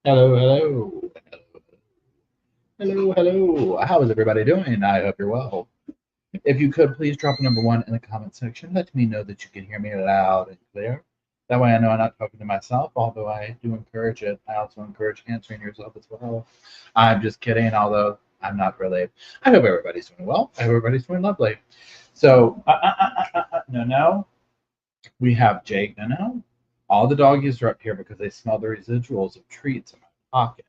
Hello, hello, hello, hello. How is everybody doing? I hope you're well. If you could please drop a number one in the comment section, let me know that you can hear me loud and clear. That way I know I'm not talking to myself, although I do encourage it. I also encourage answering yourself as well. I'm just kidding, although I'm not really. I hope everybody's doing well. I hope everybody's doing lovely. So, no, we have Jake. No. All the doggies are up here because they smell the residuals of treats in my pocket.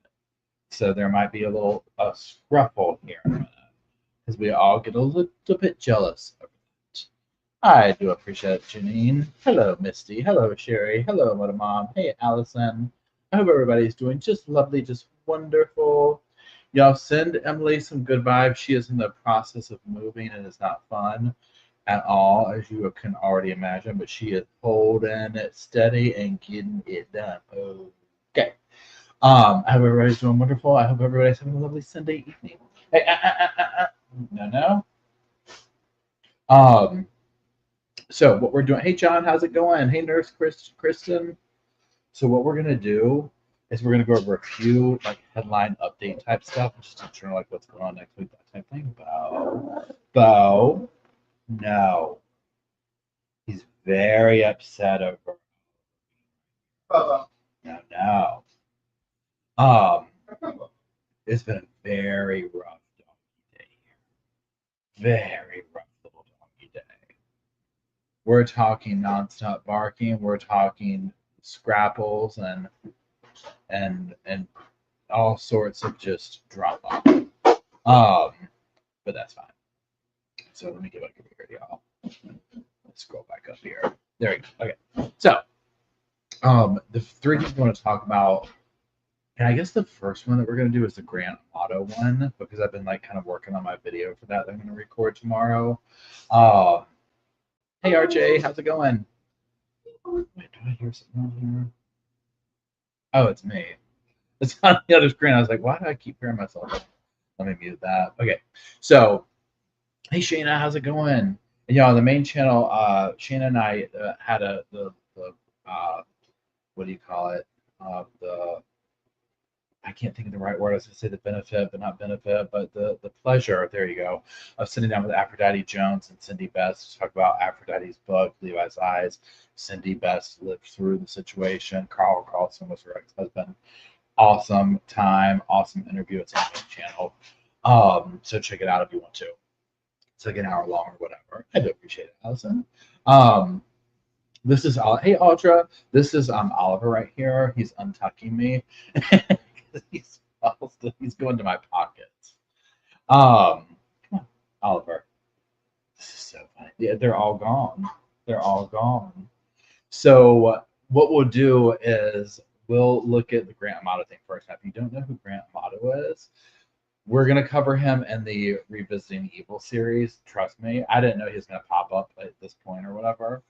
So there might be a little scruffle here because we all get a little bit jealous of it. I do appreciate it, Janine. Hello, Misty. Hello, Sherry. Hello, Little Mom. Hey, Allison. I hope everybody's doing just lovely, just wonderful. Y'all send Emily some good vibes. She is in the process of moving and it's not fun at all, as you can already imagine, but she is holding it steady and getting it done. Okay. I hope everybody's doing wonderful. I hope everybody's having a lovely Sunday evening. Hey, no. Um, so what we're doing? Hey, John, how's it going? Hey, Nurse Kristen. So what we're gonna do is we're gonna go over a few like headline update type stuff, just to show like what's going on next week, that type thing. Bo, no, he's very upset over. No. Um, it's been a very rough day here. Very rough little doggy day. We're talking nonstop barking. We're talking scrapples and all sorts of just drop off. But that's fine. So let me get back over here, y'all. Let's scroll back up here. There we go. Okay. So the three things we want to talk about, and I guess the first one that we're gonna do is the Grand Amato one because I've been like kind of working on my video for that I'm gonna record tomorrow. Uh, hey RJ, how's it going? Wait, do I hear something on here? Oh, it's me. It's on the other screen. I was like, why do I keep hearing myself? Let me mute that. Okay. So, hey Shayna, how's it going? And y'all, the main channel, Shayna and I had the what do you call it? The I can't think of the right word. I was going to say the benefit, but not benefit, but the pleasure. There you go. Of sitting down with Aphrodite Jones and Cindy Best to talk about Aphrodite's book, Levi's Eyes. Cindy Best lived through the situation. Carl Carlson was her ex-husband. Awesome time, awesome interview. It's on the channel. So check it out if you want to. It's like an hour long or whatever. I do appreciate it, Allison. Um, this is hey Audra. This is Oliver right here. He's untucking me. He's going to my pockets. Come on, Oliver. This is so funny. Yeah, they're all gone. They're all gone. So what we'll do is we'll look at the Grant Amato thing first. Now, if you don't know who Grant Amato is, we're gonna cover him in the Revisiting Evil series. Trust me, I didn't know he was gonna pop up at this point or whatever.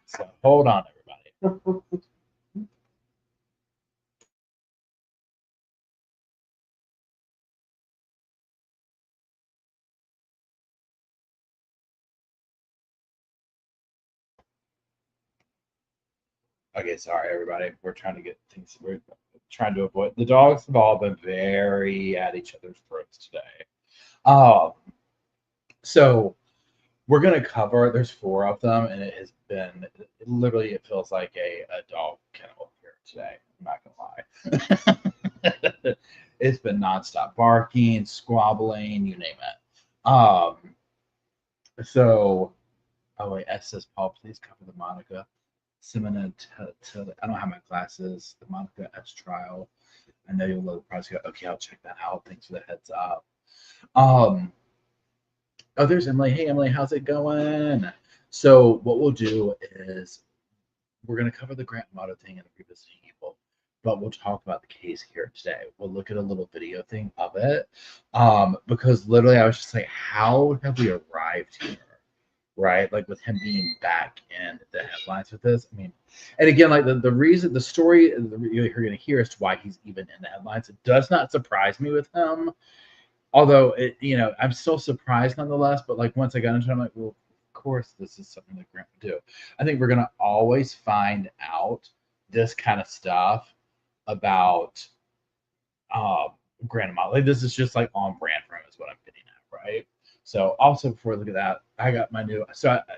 So hold on, everybody. Okay, sorry everybody. We're trying to get things. We're trying to avoid. The dogs have all been very at each other's throats today. Um, so we're gonna cover. There's four of them, and it has been literally. It feels like a dog kennel here today. I'm not gonna lie. It's been nonstop barking, squabbling, you name it. So oh wait, S says Paul, please cover the Monica Simona. I don't have my glasses. The Monica S trial. I know you'll love the project. Okay, I'll check that out. Thanks for the heads up. Um, oh, there's Emily. Hey, Emily, how's it going? So, what we'll do is we're going to cover the Grant Motto thing and the Revisiting Evil, but we'll talk about the case here today. We'll look at a little video thing of it because literally I was just like, how have we arrived here? Right, like with him being back in the headlines with this. I mean, and again, like the reason, the story you're going to hear as to why he's even in the headlines, it does not surprise me with him. Although I'm still surprised nonetheless. But like once I got into it, I'm like, well, of course this is something that Grant would do. I think we're going to always find out this kind of stuff about Grant Amato. Like, this is just like on brand for him is what I'm getting at, right? So also before we look at that, I got my new,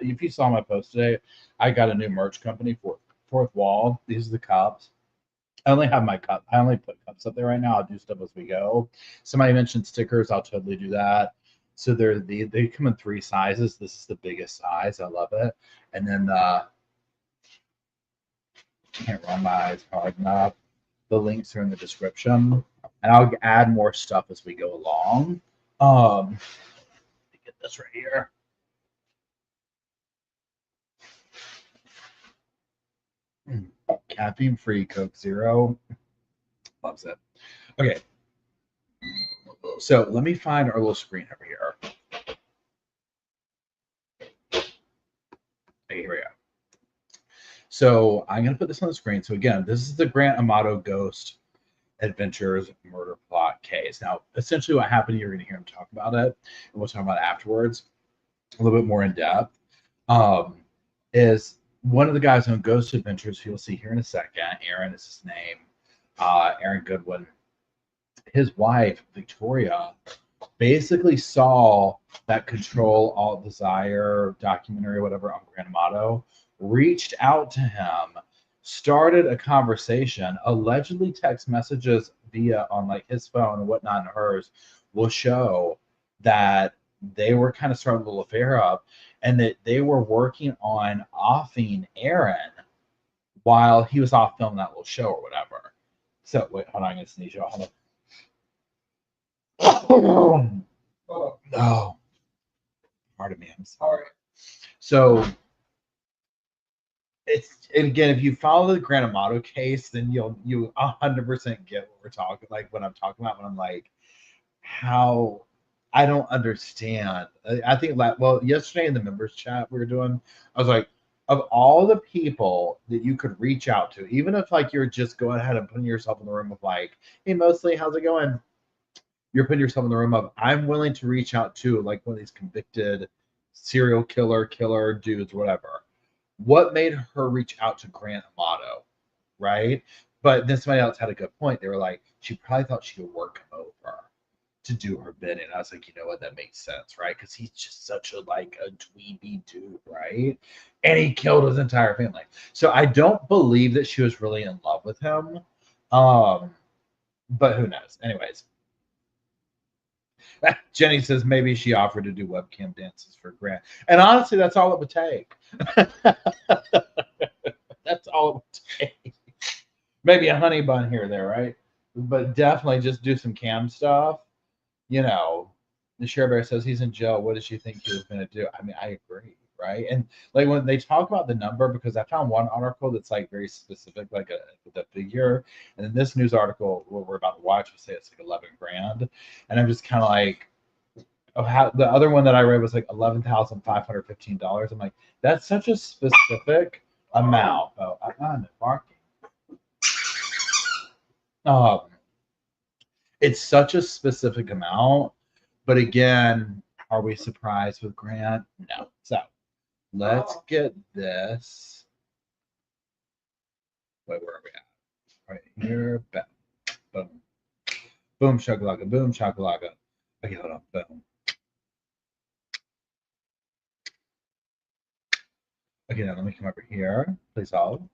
if you saw my post today, I got a new merch company for Fourth Wall. These are the cups. I only have my cup. I only put cups up there right now. I'll do stuff as we go. Somebody mentioned stickers. I'll totally do that. So they come in 3 sizes. This is the biggest size. I love it. And then can't run my eyes hard enough. The links are in the description, and I'll add more stuff as we go along. Let me get this right here. Caffeine-free Coke Zero. Loves it. Okay. So let me find our little screen over here. Okay, here we go. So I'm going to put this on the screen. So again, this is the Grant Amato Ghost Adventures murder plot case. Now, essentially what happened, you're going to hear him talk about it, and we'll talk about it afterwards, a little bit more in depth, is one of the guys on Ghost Adventures, who you'll see here in a second, Aaron is his name, Aaron Goodwin. His wife, Victoria, basically saw that Control Alt Desire documentary, whatever, on Grant Amato, reached out to him, started a conversation, allegedly text messages via on like his phone and whatnot and hers will show that they were kind of starting a little affair up, and that they were working on offing Aaron while he was off filming that little show or whatever. So wait, hold on, I'm gonna sneeze you. Hold on. Oh, pardon me. I'm sorry. So and again, if you follow the Grant Amato case, then you 100% get what we're talking, like what I'm talking about when I'm like, how I don't understand. I think yesterday in the members chat we were doing, I was like, of all the people that you could reach out to, even if like you're just going ahead and putting yourself in the room of like, hey, mostly, how's it going? You're putting yourself in the room of, I'm willing to reach out to like one of these convicted serial killer dudes, whatever. What made her reach out to Grant Amato, right? But then somebody else had a good point. They were like, she probably thought she could work him over to do her bidding. I was like, you know what? That makes sense, right? Because he's just such a dweeby dude, right? And he killed his entire family. So I don't believe that she was really in love with him. But who knows? Anyways. Jenny says maybe she offered to do webcam dances for Grant. And honestly, that's all it would take. That's all it would take. Maybe a honey bun here or there, right? But definitely just do some cam stuff. You know, the Share Bear says he's in jail. What did you think he was going to do? I mean, I agree, right? And like when they talk about the number, because I found one article that's like very specific, like the figure, and then this news article what we're about to watch will say it's like 11 grand, and I'm just kind of like, oh, how the other one that I read was like $11,515. I'm like, that's such a specific amount. Oh, I'm barking. It's such a specific amount, but again, are we surprised with Grant? No. So let's get this. Wait, where are we at? Right here. Boom. Boom, shakalaka. Boom, shakalaka. Okay, hold on. Boom. Okay, now let me come over here. Please hold.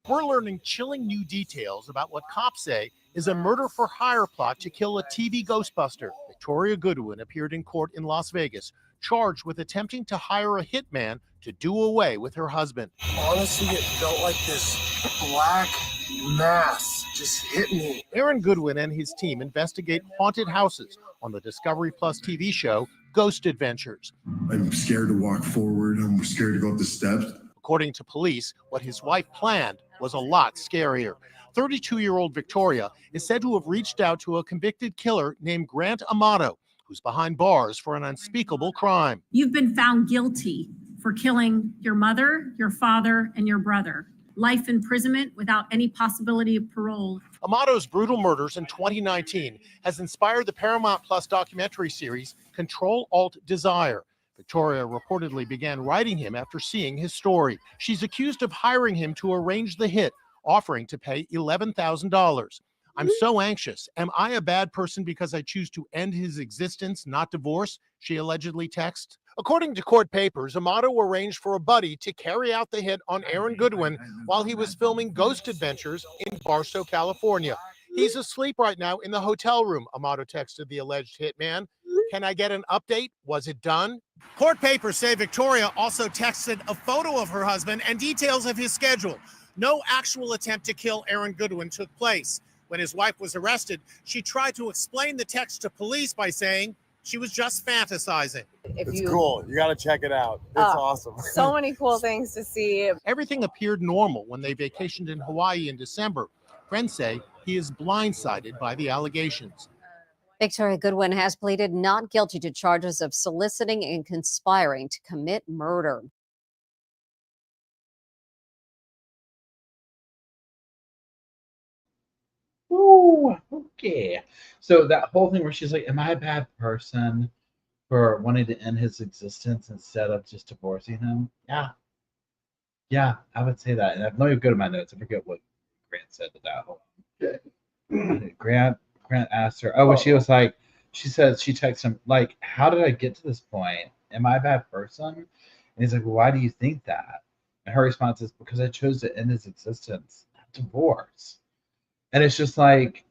We're learning chilling new details about what cops say is a murder-for-hire plot to kill a TV ghostbuster. Victoria Goodwin appeared in court in Las Vegas, charged with attempting to hire a hitman to do away with her husband. Honestly, it felt like this black mass just hit me. Aaron Goodwin and his team investigate haunted houses on the Discovery Plus TV show Ghost Adventures. I'm scared to walk forward. I'm scared to go up the steps. According to police, what his wife planned was a lot scarier. 32-year-old Victoria is said to have reached out to a convicted killer named Grant Amato, who's behind bars for an unspeakable crime. You've been found guilty for killing your mother, your father, and your brother. Life imprisonment without any possibility of parole. Amato's brutal murders in 2019 has inspired the Paramount Plus documentary series Control Alt Desire, Victoria reportedly began writing him after seeing his story. She's accused of hiring him to arrange the hit, offering to pay $11,000. I'm so anxious. Am I a bad person because I choose to end his existence, not divorce? She allegedly texted. According to court papers, Amato arranged for a buddy to carry out the hit on Aaron Goodwin while he was filming Ghost Adventures in Barstow, California. He's asleep right now in the hotel room, Amato texted the alleged hitman. Can I get an update? Was it done? Court papers say Victoria also texted a photo of her husband and details of his schedule. No actual attempt to kill Aaron Goodwin took place. When his wife was arrested, she tried to explain the text to police by saying she was just fantasizing. It's cool. You got to check it out. It's awesome. So many cool things to see. Everything appeared normal when they vacationed in Hawaii in December. Friends say he is blindsided by the allegations. Victoria Goodwin has pleaded not guilty to charges of soliciting and conspiring to commit murder. Ooh, okay. So that whole thing where she's like, am I a bad person for wanting to end his existence instead of just divorcing him? Yeah. Yeah, I would say that. And let me go to my notes. I forget what Grant said to that. Hold on. Grant asked her, well, she was like, she said, she texted him, like, how did I get to this point? Am I a bad person? And he's like, well, why do you think that? And her response is, because I chose to end his existence, not divorce. And it's just like,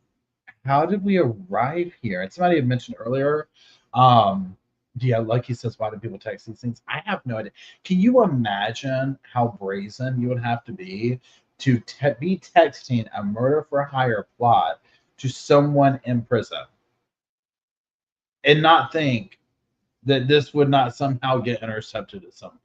how did we arrive here? And somebody had mentioned earlier, yeah, like he says, why do people text these things? I have no idea. Can you imagine how brazen you would have to be to be texting a murder for hire plot to someone in prison and not think that this would not somehow get intercepted at some point?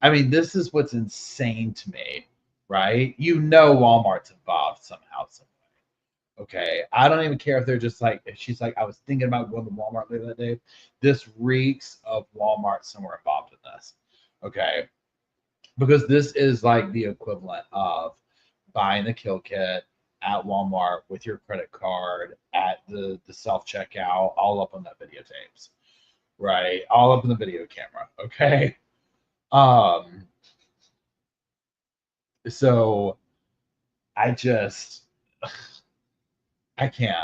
I mean, this is what's insane to me, right? You know Walmart's involved somehow, some way. Okay. I don't even care if they're just like, if she's like, I was thinking about going to Walmart later that day. This reeks of Walmart somewhere involved in this. Okay. Because this is like the equivalent of buying a kill kit at Walmart with your credit card at the self-checkout, all up on that videotapes, right? All up in the video camera. Okay. So I can't.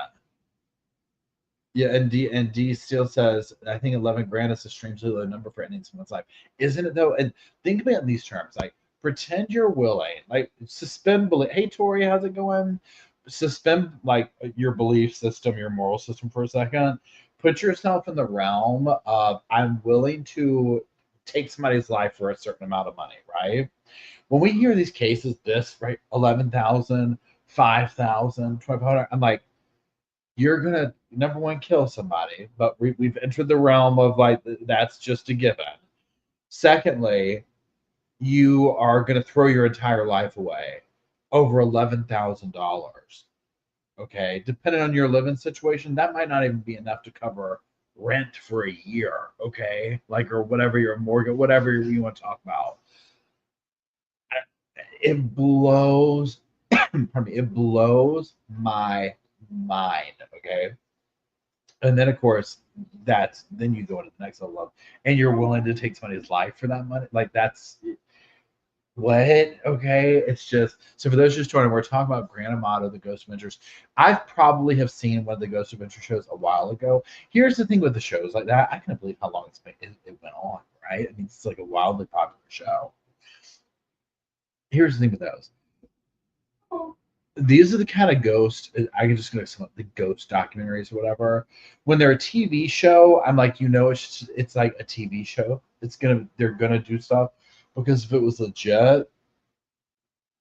Yeah, and D still says, I think 11 grand is a strangely low number for ending someone's life. Isn't it though? And think about it in these terms, like pretend you're willing, like suspend belief. Hey Tori, how's it going? Suspend like your belief system, your moral system for a second. Put yourself in the realm of I'm willing to take somebody's life for a certain amount of money, right? When we hear these cases, this, right, 11,000, 5,000, 2,500, I'm like, you're going to, number one, kill somebody, but we've entered the realm of like, that's just a given. Secondly, you are going to throw your entire life away over $11,000. Okay. Depending on your living situation, that might not even be enough to cover rent for a year. Okay. Like, or whatever your mortgage, whatever you want to talk about. It blows, pardon me, it blows my mind. Okay. And then of course then you go to the next level and you're willing to take somebody's life for that money. Like that's what? Okay. It's just, so for those just joining, we're talking about Grand Amato, the Ghost Adventures. I probably have seen one of the Ghost Adventure shows a while ago. Here's the thing with the shows like that. I can't believe how long it went on, right? I mean, it's like a wildly popular show. Here's the thing with those. These are the kind of ghost, I can just go to the ghost documentaries or whatever. When they're a TV show, I'm like, it's like a TV show. They're gonna do stuff, because if it was legit,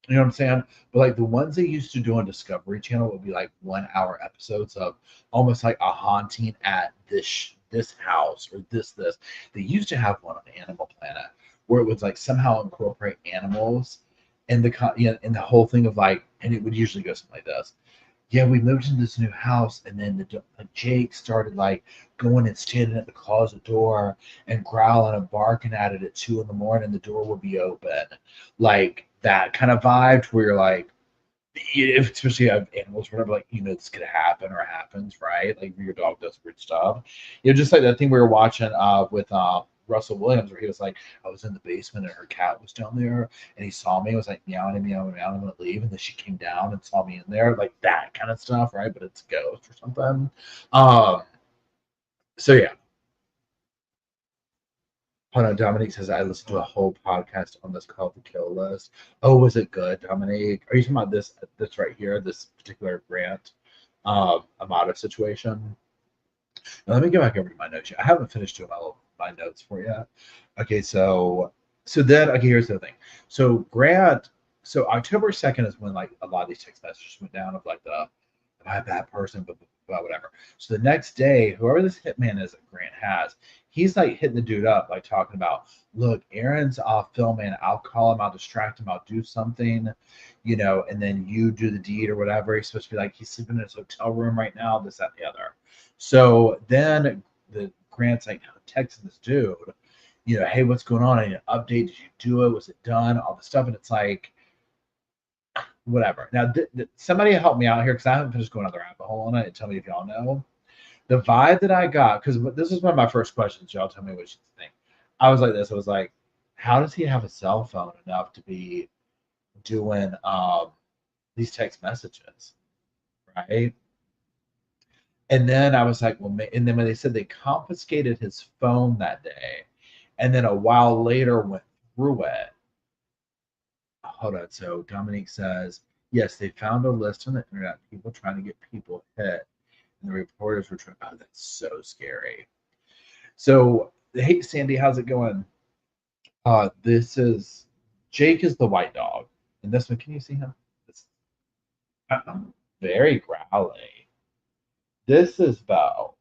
you know what I'm saying? But like the ones they used to do on Discovery Channel would be like 1 hour episodes of almost like a haunting at this house or this. They used to have one on Animal Planet where it would like somehow incorporate animals. And the whole thing of like, and it would usually go something like this. Yeah, we moved into this new house, and then Jake started like going and standing at the closet door and growling and barking at it at 2 a.m. The door would be open, like that kind of vibe where you're like, especially have animals, whatever, like it's gonna happen or happens, right? Like your dog does weird stuff. Just like that thing we were watching with Russell Williams, where he was like, I was in the basement and her cat was down there, and he saw me, was like meowing and meowing and meowing, I'm gonna leave, and then she came down and saw me in there, like that kind of stuff, right? But it's a ghost or something. So yeah. Hold on, Dominique says I listened to a whole podcast on this called The Kill List. Oh, was it good, Dominique? Are you talking about this right here, this particular Grant Amato situation? Now, let me go back over to my notes. I haven't finished doing my notes for you. Okay, so then here's the thing. So Grant, so October 2nd is when like a lot of these text messages went down of like the am I a bad person, but whatever. So the next day, whoever this hitman is that Grant has, he's like hitting the dude up, like talking about, look, Aaron's off filming. I'll call him, I'll distract him, I'll do something, you know, and then you do the deed or whatever. He's supposed to be like, he's sleeping in his hotel room right now, this, that, and the other. So then the Grant's like texting this dude, you know, hey, what's going on? I need an update. Did you do it? Was it done? All this stuff. And it's like, whatever. Now, somebody help me out here because I haven't finished going on the rabbit hole on it. And tell me if y'all know. The vibe that I got, because this is one of my first questions. Y'all tell me what you think. I was like this. I was like, how does he have a cell phone enough to be doing these text messages, right? And then I was like, well, and then when they said they confiscated his phone that day, and then a while later went through it. Hold on. So Dominique says, yes, they found a list on the internet, people trying to get people hit, and the reporters were trying. Oh, that's so scary. So, hey, Sandy, how's it going? This is Jake is the white dog, and this one, can you see him? This, very growly. This is Bo.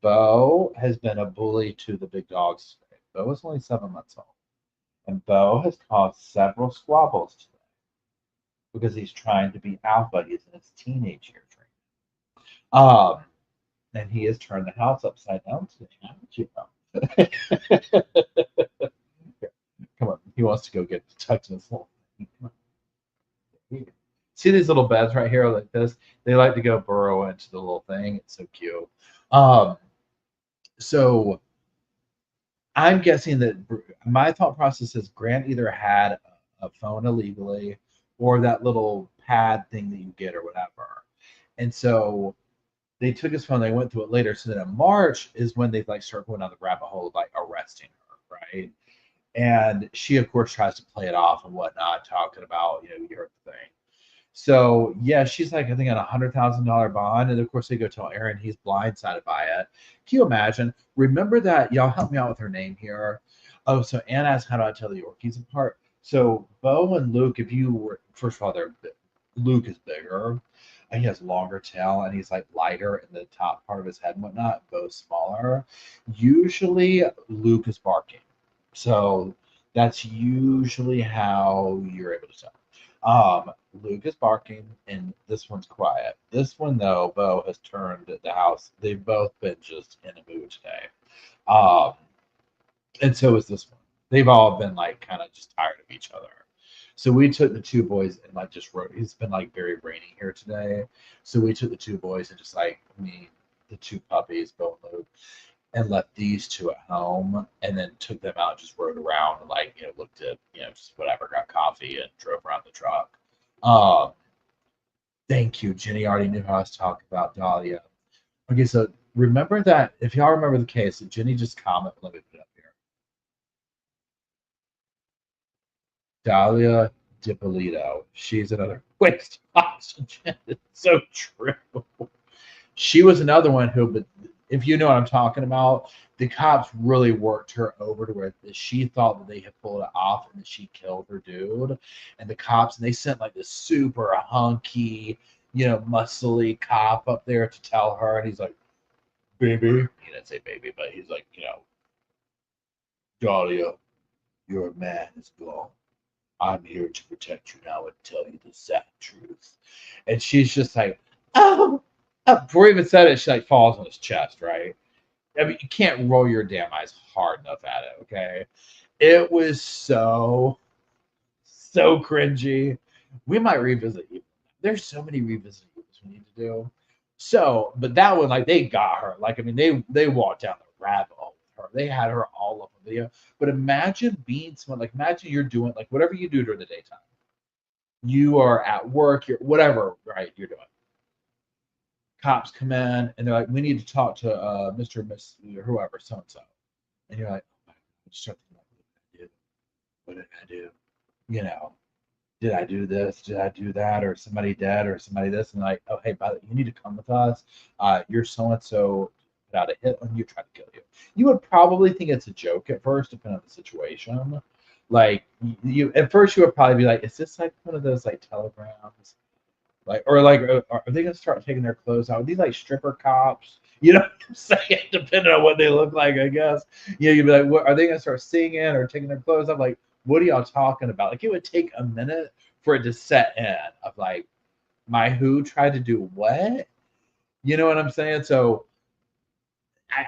Bo has been a bully to the big dogs today. Bo is only 7 months old. And Bo has caused several squabbles today because he's trying to be alpha. He's in his teenage years right now. And he has turned the house upside down today, haven't you? Come on. He wants to go get tucked in his little thing. See these little beds right here like this? They like to go burrow into the little thing. It's so cute. So I'm guessing that my thought process is Grant either had a phone illegally or that little pad thing that you get or whatever. And so they took his phone, they went through it later. So then in March is when they like start going down the rabbit hole of like arresting her, right? And she, of course, tries to play it off and whatnot, talking about, you know, you heard the thing. So yeah, she's like, I think on $100,000 bond, and of course they go tell Aaron he's blindsided by it. Can you imagine? Remember that? Y'all help me out with her name here. Oh, so Anna asked, how do I tell the Yorkies apart? So Bo and Luke, if you were, first of all, Luke is bigger, and he has longer tail, and he's like lighter in the top part of his head and whatnot. Bo's smaller. Usually Luke is barking, so that's usually how you're able to tell. Luke is barking, and this one's quiet. This one, though, Bo has turned the house. They've both been just in a mood today. And so is this one. They've all been like kind of just tired of each other. So we took the two boys and like just wrote. It's been like very rainy here today. So we took the two boys and just like the two puppies, Bo and Luke, and left these two at home, and then took them out, just rode around and like, you know, looked at, you know, just whatever, got coffee and drove around the truck. Thank you. Jenny already knew how I was talking about Dahlia. Okay, so remember that, if y'all remember the case, Jenny just commented, let me put it up here. Dahlia DiPolito. She's another waste of oxygen. It's so true. She was another one who, but if you know what I'm talking about, the cops really worked her over to where she thought that they had pulled it off and that she killed her dude. And the cops, and they sent like this super hunky, you know, muscly cop up there to tell her. And he's like, baby. He didn't say baby, but he's like, you know, Dahlia, your man is gone. I'm here to protect you now and tell you the sad truth. And she's just like, oh. Before he even said it, she like falls on his chest, right? I mean, you can't roll your damn eyes hard enough at it, okay? It was so cringy. We might revisit it. There's so many revisits we need to do. So, but that one, like, they got her. Like, I mean, they walked down the rabbit hole with her. They had her all up on video. But imagine being someone, like, imagine you're doing, like, whatever you do during the daytime. You are at work, you're whatever, right, you're doing. Cops come in, and they're like, we need to talk to Mr. or Miss, whoever, so-and-so. And you're like, oh my God, just start thinking, what did I do? You know, did I do this? Did I do that? Or somebody dead? Or somebody this? And like, oh, hey, by the way, you need to come with us. You're so-and-so put out a hit on you, tried to kill you. You would probably think it's a joke at first, depending on the situation. Like, you at first you would probably be like, is this like one of those like telegrams? Like, or like, are they gonna start taking their clothes out? Are these like stripper cops? You know what I'm saying? Depending on what they look like, I guess. Yeah, you'd be like, what, are they gonna start singing or taking their clothes off? Like, what are y'all talking about? Like, it would take a minute for it to set in of like, my who tried to do what? You know what I'm saying? So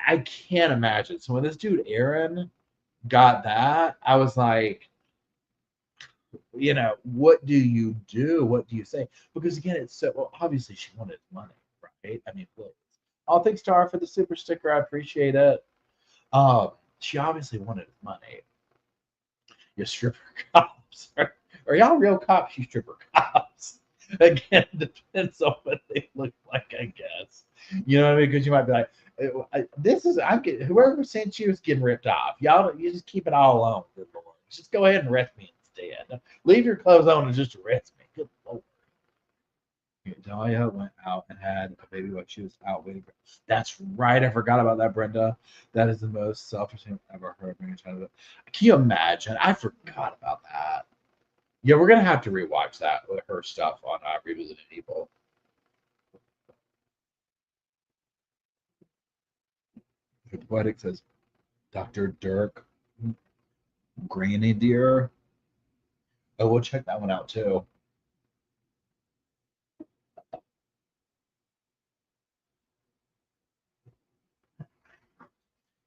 I can't imagine. So when this dude Aaron got that, I was like, you know, what do you do? What do you say? Because again, it's so, well, obviously she wanted money, right? I mean, please. Oh, thanks, Star, for the super sticker. I appreciate it. She obviously wanted money. You stripper cops. Are y'all real cops? You stripper cops. Again, depends on what they look like, I guess. You know what I mean? Because you might be like, whoever sent you is getting ripped off. Y'all, you just keep it all alone. Good Lord. Just go ahead and arrest me instead. Leave your clothes on and just arrest me. Good Lord. Dahlia went out and had a baby while she was out waiting for. That's right. I forgot about that, Brenda. That is the most selfish thing I've ever heard. Can you imagine? I forgot about that. Yeah, we're gonna have to rewatch that with her stuff on Revisiting People. The Poetic says, Dr. Dirk Grenadier. Oh, we'll check that one out too.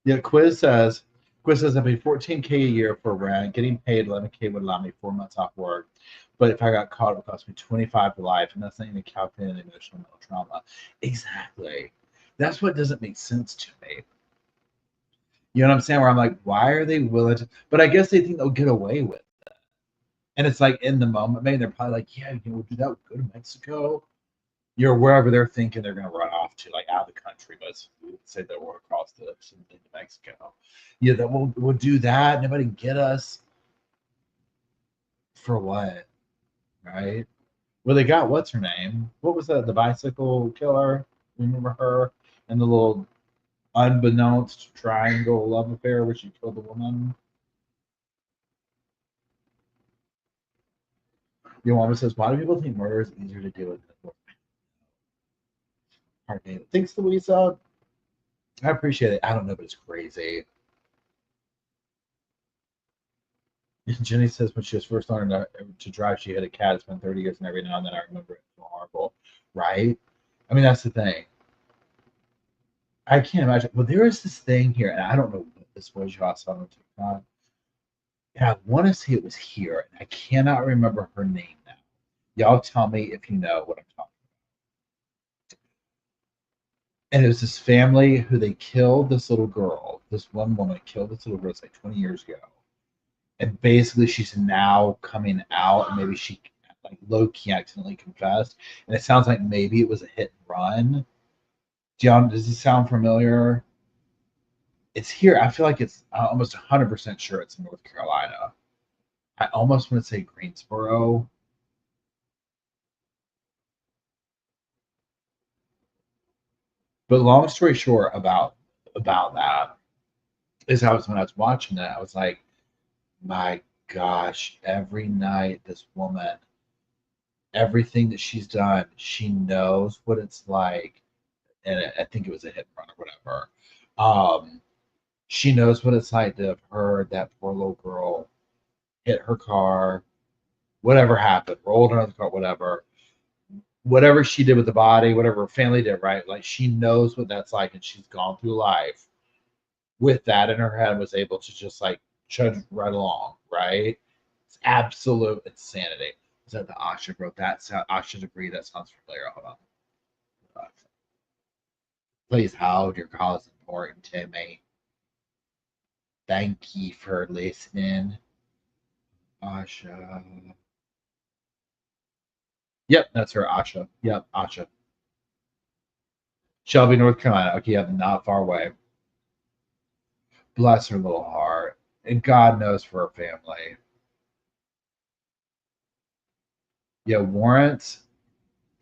Yeah, Quiz says I pay $14K a year for rent. Getting paid $11K would allow me 4 months off work. But if I got caught, it would cost me $25 for life, and that's not even calculating emotional mental trauma. Exactly. That's what doesn't make sense to me. You know what I'm saying? Where I'm like, why are they willing to? But I guess they think they'll get away with it. And it's like in the moment, maybe they're probably like, yeah, we'll do that. We'll go to Mexico. You're wherever they're thinking they're going to run off to, like out of the country. Let's say that we're across the something to Mexico. Yeah, that we'll do that. Nobody get us for what, right? Well, they got what's her name? What was that? The bicycle killer. Remember her and the little unbeknownst triangle love affair where she killed the woman. Your mama says, why do people think murder is easier to deal with? Hard name. Thanks, Louisa. I appreciate it. I don't know, but it's crazy. Jenny says when she was first learning to drive, she hit a cat. It's been 30 years, and every now and then I remember it. It's horrible, right? I mean, that's the thing. I can't imagine. Well, there is this thing here, and I don't know what this was. You also on TikTok. And I want to say it was here, and I cannot remember her name now. Y'all tell me if you know what I'm talking about. And it was this family who they killed this little girl. This one woman killed this little girl. It's like 20 years ago. And basically she's now coming out, and maybe she like low-key accidentally confessed. And it sounds like maybe it was a hit and run. Does this sound familiar? It's here. I feel like it's almost 100% sure it's in North Carolina. I almost want to say Greensboro. But long story short about that is when I was watching that, I was like, my gosh, every night this woman, everything that she's done, she knows what it's like. And I think it was a hit and run or whatever. She knows what it's like to have heard that poor little girl hit her car, whatever happened, rolled under the car, whatever she did with the body, whatever her family did, right? Like she knows what that's like, and she's gone through life with that in her head and was able to just like chug right along, right? It's absolute insanity. Is that the Asha wrote that? Asha agree that sounds familiar. Hold on. Please hold your call is important to me. Thank you for listening. Asha. Yep, that's her, Asha. Yep, Asha. Shelby, North Carolina. Okay, yep, not far away. Bless her little heart. And God knows for her family. Yeah, warrants.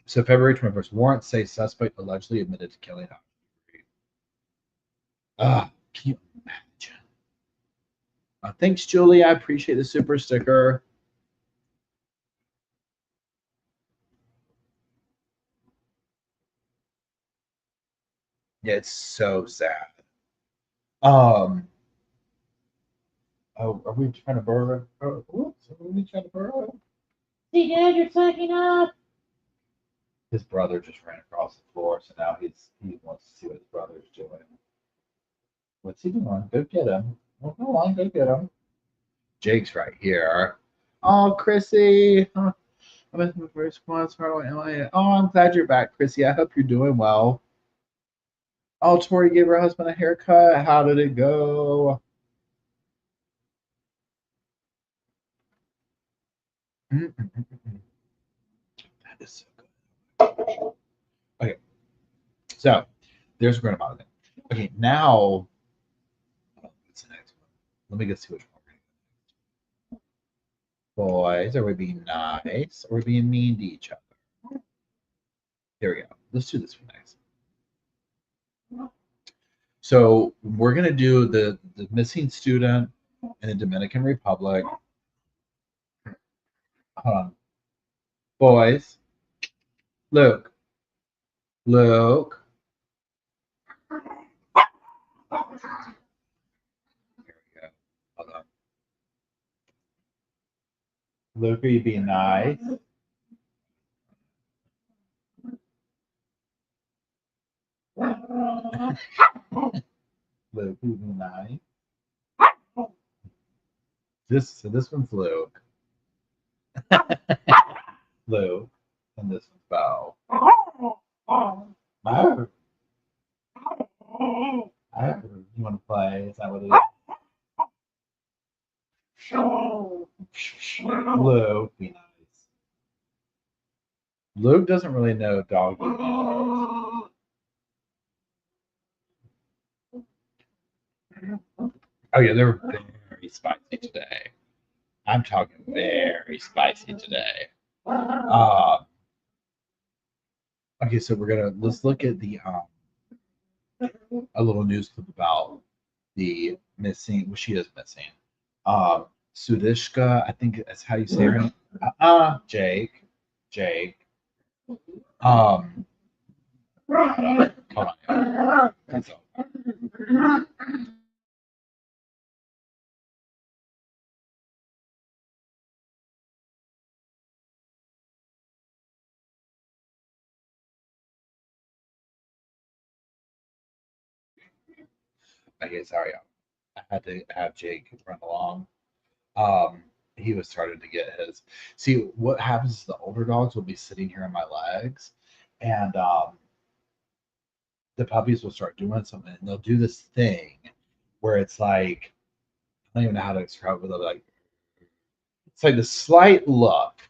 So February 21st, warrants say suspect allegedly admitted to killing Dr. Can you imagine? Thanks, Julie. I appreciate the super sticker. Yeah, it's so sad. Oh, are we trying to burrow? Oh, whoops, are we trying to burrow? See, Dad, you're sucking up. His brother just ran across the floor, so now he wants to see what his brother's doing. What's he doing? Go get him. Well, come on, go get him. Jake's right here. Oh, Chrissy. I'm at my first class. How am I? Oh, I'm glad you're back, Chrissy. I hope you're doing well. Oh, Tori gave her husband a haircut. How did it go? That is so good. Okay, so there's grandma. Okay, now what's the next one? Let me get see which one. Boys, are we being nice or are we being mean to each other? There we go. Let's do this one next. So we're gonna do the missing student in the Dominican Republic. Hold on. Boys. Luke. Luke. There we go. Hold on. Luke, are you being nice? Luke, are you being nice? This one's Luke. Luke. And this one's Bo. Bo. You want to play? Is that what it is? Luke, be nice. Luke doesn't really know doggy manners. Oh yeah, they're very spicy today. I'm talking very spicy today. Okay, so let's look at the a little news clip about the missing. Well, she is missing. Sudishka, I think that's how you say her name. Jake. Hold on. That's all. Okay, sorry. I had to have Jake run along. He was starting to get his. See, what happens is the older dogs will be sitting here on my legs, and the puppies will start doing something, and they'll do this thing where it's like, I don't even know how to describe it. They'll be like, it's like the slight look,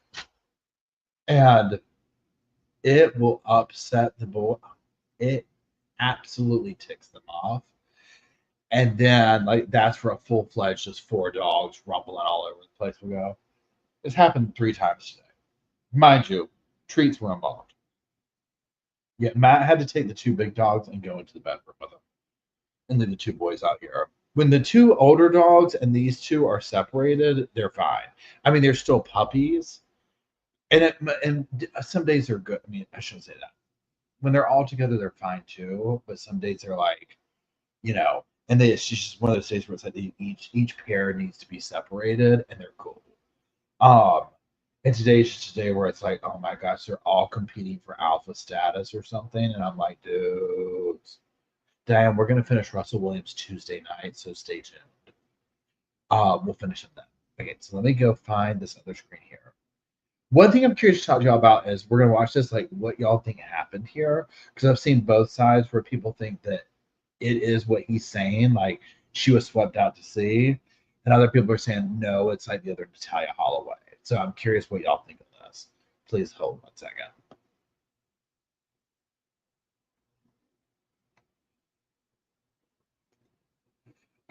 and it will upset the boy. It absolutely ticks them off. And then, like, that's for a full-fledged, just 4 dogs rumbling all over the place we go. It's happened 3 times today. Mind you, treats were involved. Yeah, Matt had to take the 2 big dogs and go into the bedroom with them. And leave the 2 boys out here. When the 2 older dogs and these 2 are separated, they're fine. I mean, they're still puppies. And some days they're good. I mean, I shouldn't say that. When they're all together, they're fine too. But some days they're like, and it's just one of those days where it's like each pair needs to be separated, and they're cool. And today's just a day where it's like, oh my gosh, they're all competing for alpha status or something, and I'm like, dudes, damn, we're gonna finish Russell Williams Tuesday night, so stay tuned. We'll finish it then. Okay, so let me go find this other screen here. One thing I'm curious to talk to y'all about is we're gonna watch this, like what y'all think happened here, because I've seen both sides where people think that it is what he's saying, like she was swept out to sea. And other people are saying, no, it's like the other Natalia Holloway. So I'm curious what y'all think of this. Please hold 1 second.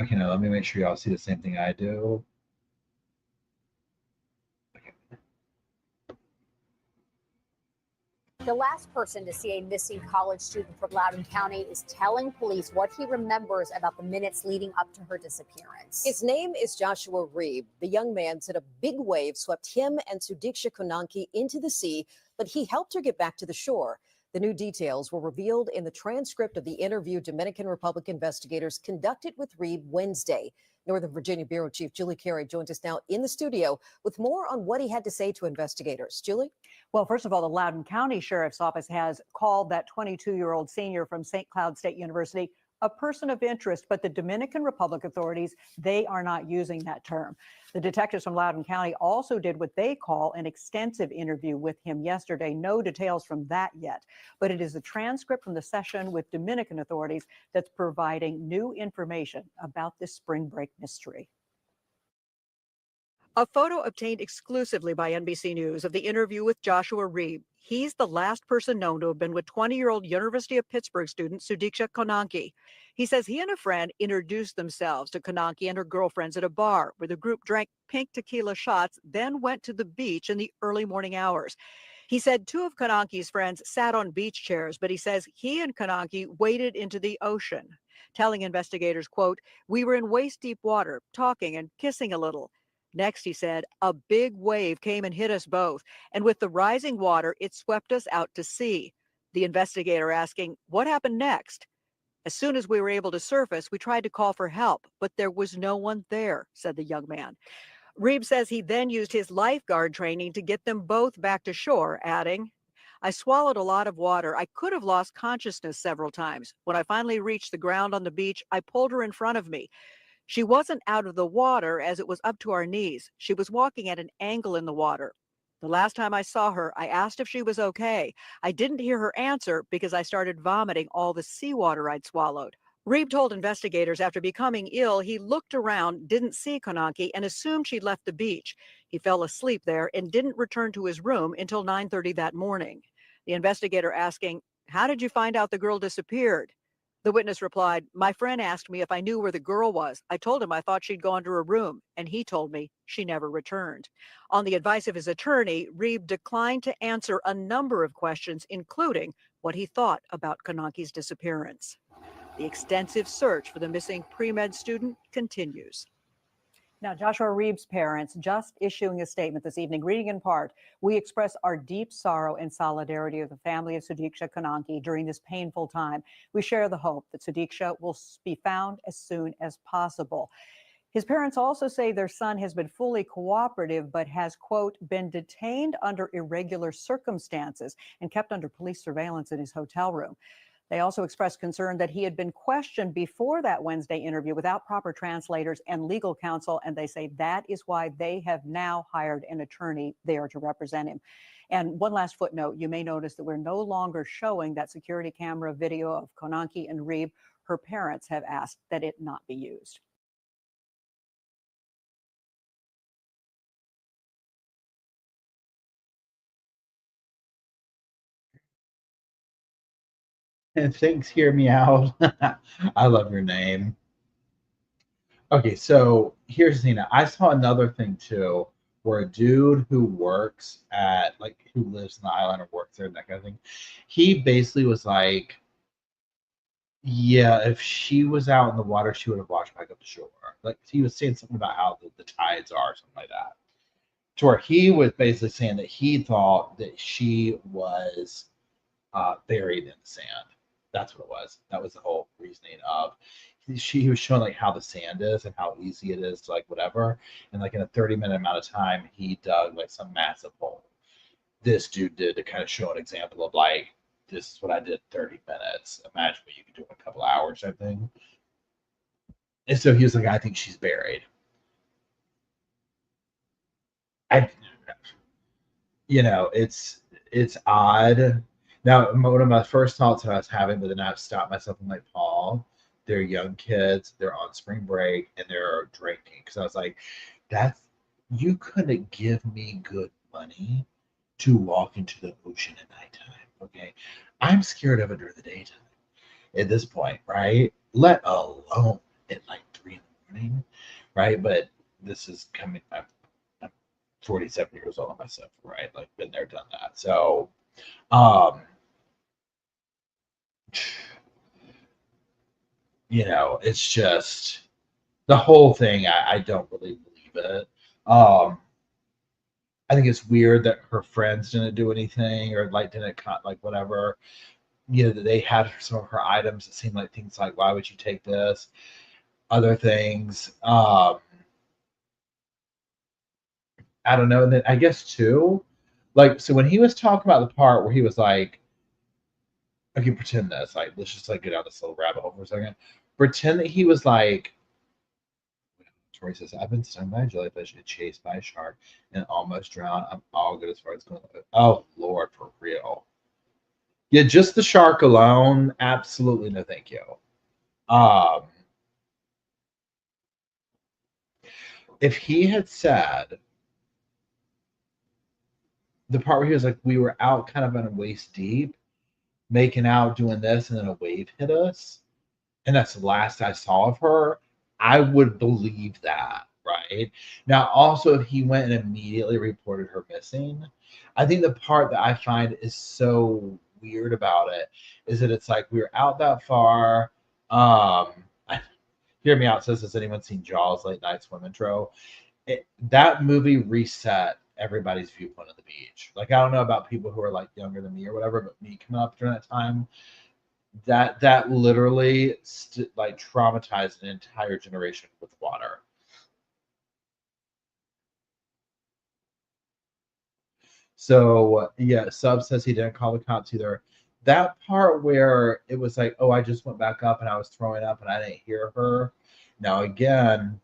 Okay, now let me make sure y'all see the same thing I do. The last person to see a missing college student from Loudoun County is telling police what he remembers about the minutes leading up to her disappearance. His name is Joshua Reeb. The young man said a big wave swept him and Sudiksha Konanki into the sea, but he helped her get back to the shore. The new details were revealed in the transcript of the interview Dominican Republic investigators conducted with Reeb Wednesday. Northern Virginia Bureau Chief Julie Carey joins us now in the studio with more on what he had to say to investigators. Julie? Well, first of all, the Loudoun County Sheriff's Office has called that 22-year-old senior from St. Cloud State University a person of interest, but the Dominican Republic authorities, they are not using that term. The detectives from Loudoun County also did what they call an extensive interview with him yesterday. No details from that yet, but it is the transcript from the session with Dominican authorities that's providing new information about this spring break mystery. A photo obtained exclusively by NBC News of the interview with Joshua Reeb. He's the last person known to have been with 20-year-old University of Pittsburgh student Sudiksha Konanki. He says he and a friend introduced themselves to Konanki and her girlfriends at a bar where the group drank pink tequila shots, then went to the beach in the early morning hours. He said two of Konanki's friends sat on beach chairs, but he says he and Konanki waded into the ocean, telling investigators, quote, "We were in waist-deep water, talking and kissing a little. Next, he said, a big wave came and hit us both, and with the rising water, it swept us out to sea." The investigator asking, "What happened next?" "As soon as we were able to surface, we tried to call for help, but there was no one there," said the young man. Reeb says he then used his lifeguard training to get them both back to shore, adding, "I swallowed a lot of water. I could have lost consciousness several times. When I finally reached the ground on the beach, I pulled her in front of me. She wasn't out of the water as it was up to our knees. She was walking at an angle in the water. The last time I saw her, I asked if she was okay. I didn't hear her answer because I started vomiting all the seawater I'd swallowed." Reeb told investigators after becoming ill, he looked around, didn't see Konanki, and assumed she'd left the beach. He fell asleep there and didn't return to his room until 9:30 that morning. The investigator asking, "How did you find out the girl disappeared?" The witness replied, "My friend asked me if I knew where the girl was. I told him I thought she'd gone to her room, and he told me she never returned." On the advice of his attorney, Reeb declined to answer a number of questions, including what he thought about Konanki's disappearance. The extensive search for the missing pre-med student continues. Now, Joshua Reeb's parents just issuing a statement this evening, reading in part, "We express our deep sorrow and solidarity with the family of Sudiksha Konanki during this painful time. We share the hope that Sudiksha will be found as soon as possible." His parents also say their son has been fully cooperative, but has, quote, been detained under irregular circumstances and kept under police surveillance in his hotel room. They also expressed concern that he had been questioned before that Wednesday interview without proper translators and legal counsel, and they say that is why they have now hired an attorney there to represent him. And one last footnote, you may notice that we're no longer showing that security camera video of Konanki and Reeb. Her parents have asked that it not be used. And thanks, hear me out. I love your name. Okay, so here's the thing. I saw another thing too, where a dude who works at, like, who lives in the island or works there, that kind of thing, he basically was like, yeah, if she was out in the water, she would have washed back up to shore. Like, he was saying something about how the tides are, something like that. To where he was basically saying that he thought that she was buried in the sand. That's what it was. That was the whole reasoning of he was showing like how the sand is and how easy it is to like whatever. And like in a 30-minute amount of time, he dug like some massive hole. This dude did to kind of show an example of like, this is what I did 30 minutes. Imagine what you could do in a couple hours, type thing. And so he was like, I think she's buried. It's odd. Now, one of my first thoughts I was having, but then I stopped myself and like, Paul, they're young kids, they're on spring break, and they're drinking. Because I was like, you couldn't give me good money to walk into the ocean at nighttime. Okay, I'm scared of it during the daytime at this point, right? Let alone at like 3 in the morning, right? But this is coming. I'm 47 years old myself, right? Like been there, done that. So, it's just the whole thing. I don't really believe it. I think it's weird that her friends didn't do anything or like didn't cut like whatever. They had some of her items. It seemed like things like, why would you take this? Other things. I don't know. And then I guess too, like, so when he was talking about the part where he was like, okay, pretend this, like, let's just like get out this little rabbit hole for a second. Pretend that he was like, Tori says, I've been stung by a jellyfish and chased by a shark and almost drowned. I'm all good as far as going. Oh, Lord, for real. Yeah, just the shark alone, absolutely no thank you. If he had said the part where he was like, we were out kind of in a waist deep, making out, doing this, and then a wave hit us, and that's the last I saw of her, I would believe that, right? Now, also, if he went and immediately reported her missing, I think the part that I find is so weird about it is that it's like we were out that far. Hear me out. Says, has anyone seen Jaws late night swim intro? That movie reset everybody's viewpoint of the beach. Like, I don't know about people who are like younger than me or whatever, but me coming up during that time, that literally like traumatized an entire generation with water. So yeah, Sub says he didn't call the cops either. That part where it was like, oh, I just went back up and I was throwing up and I didn't hear her. Now again,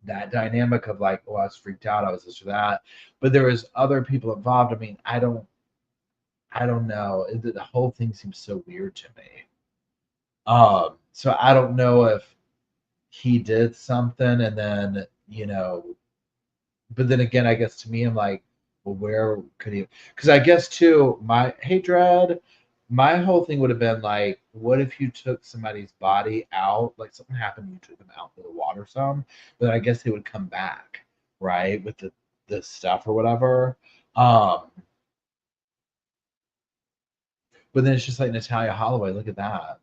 that dynamic of like, oh, I was freaked out, I was this or that, but there was other people involved. I mean, I don't know. The whole thing seems so weird to me. So I don't know if he did something and then, but then again, I guess to me, I'm like, well, where could he? Because I guess too, hey, Dread, my whole thing would have been like, what if you took somebody's body out, like something happened, you took them out to the water some, but I guess they would come back, right, with the stuff or whatever. But then it's just like Natalia Holloway, look at that.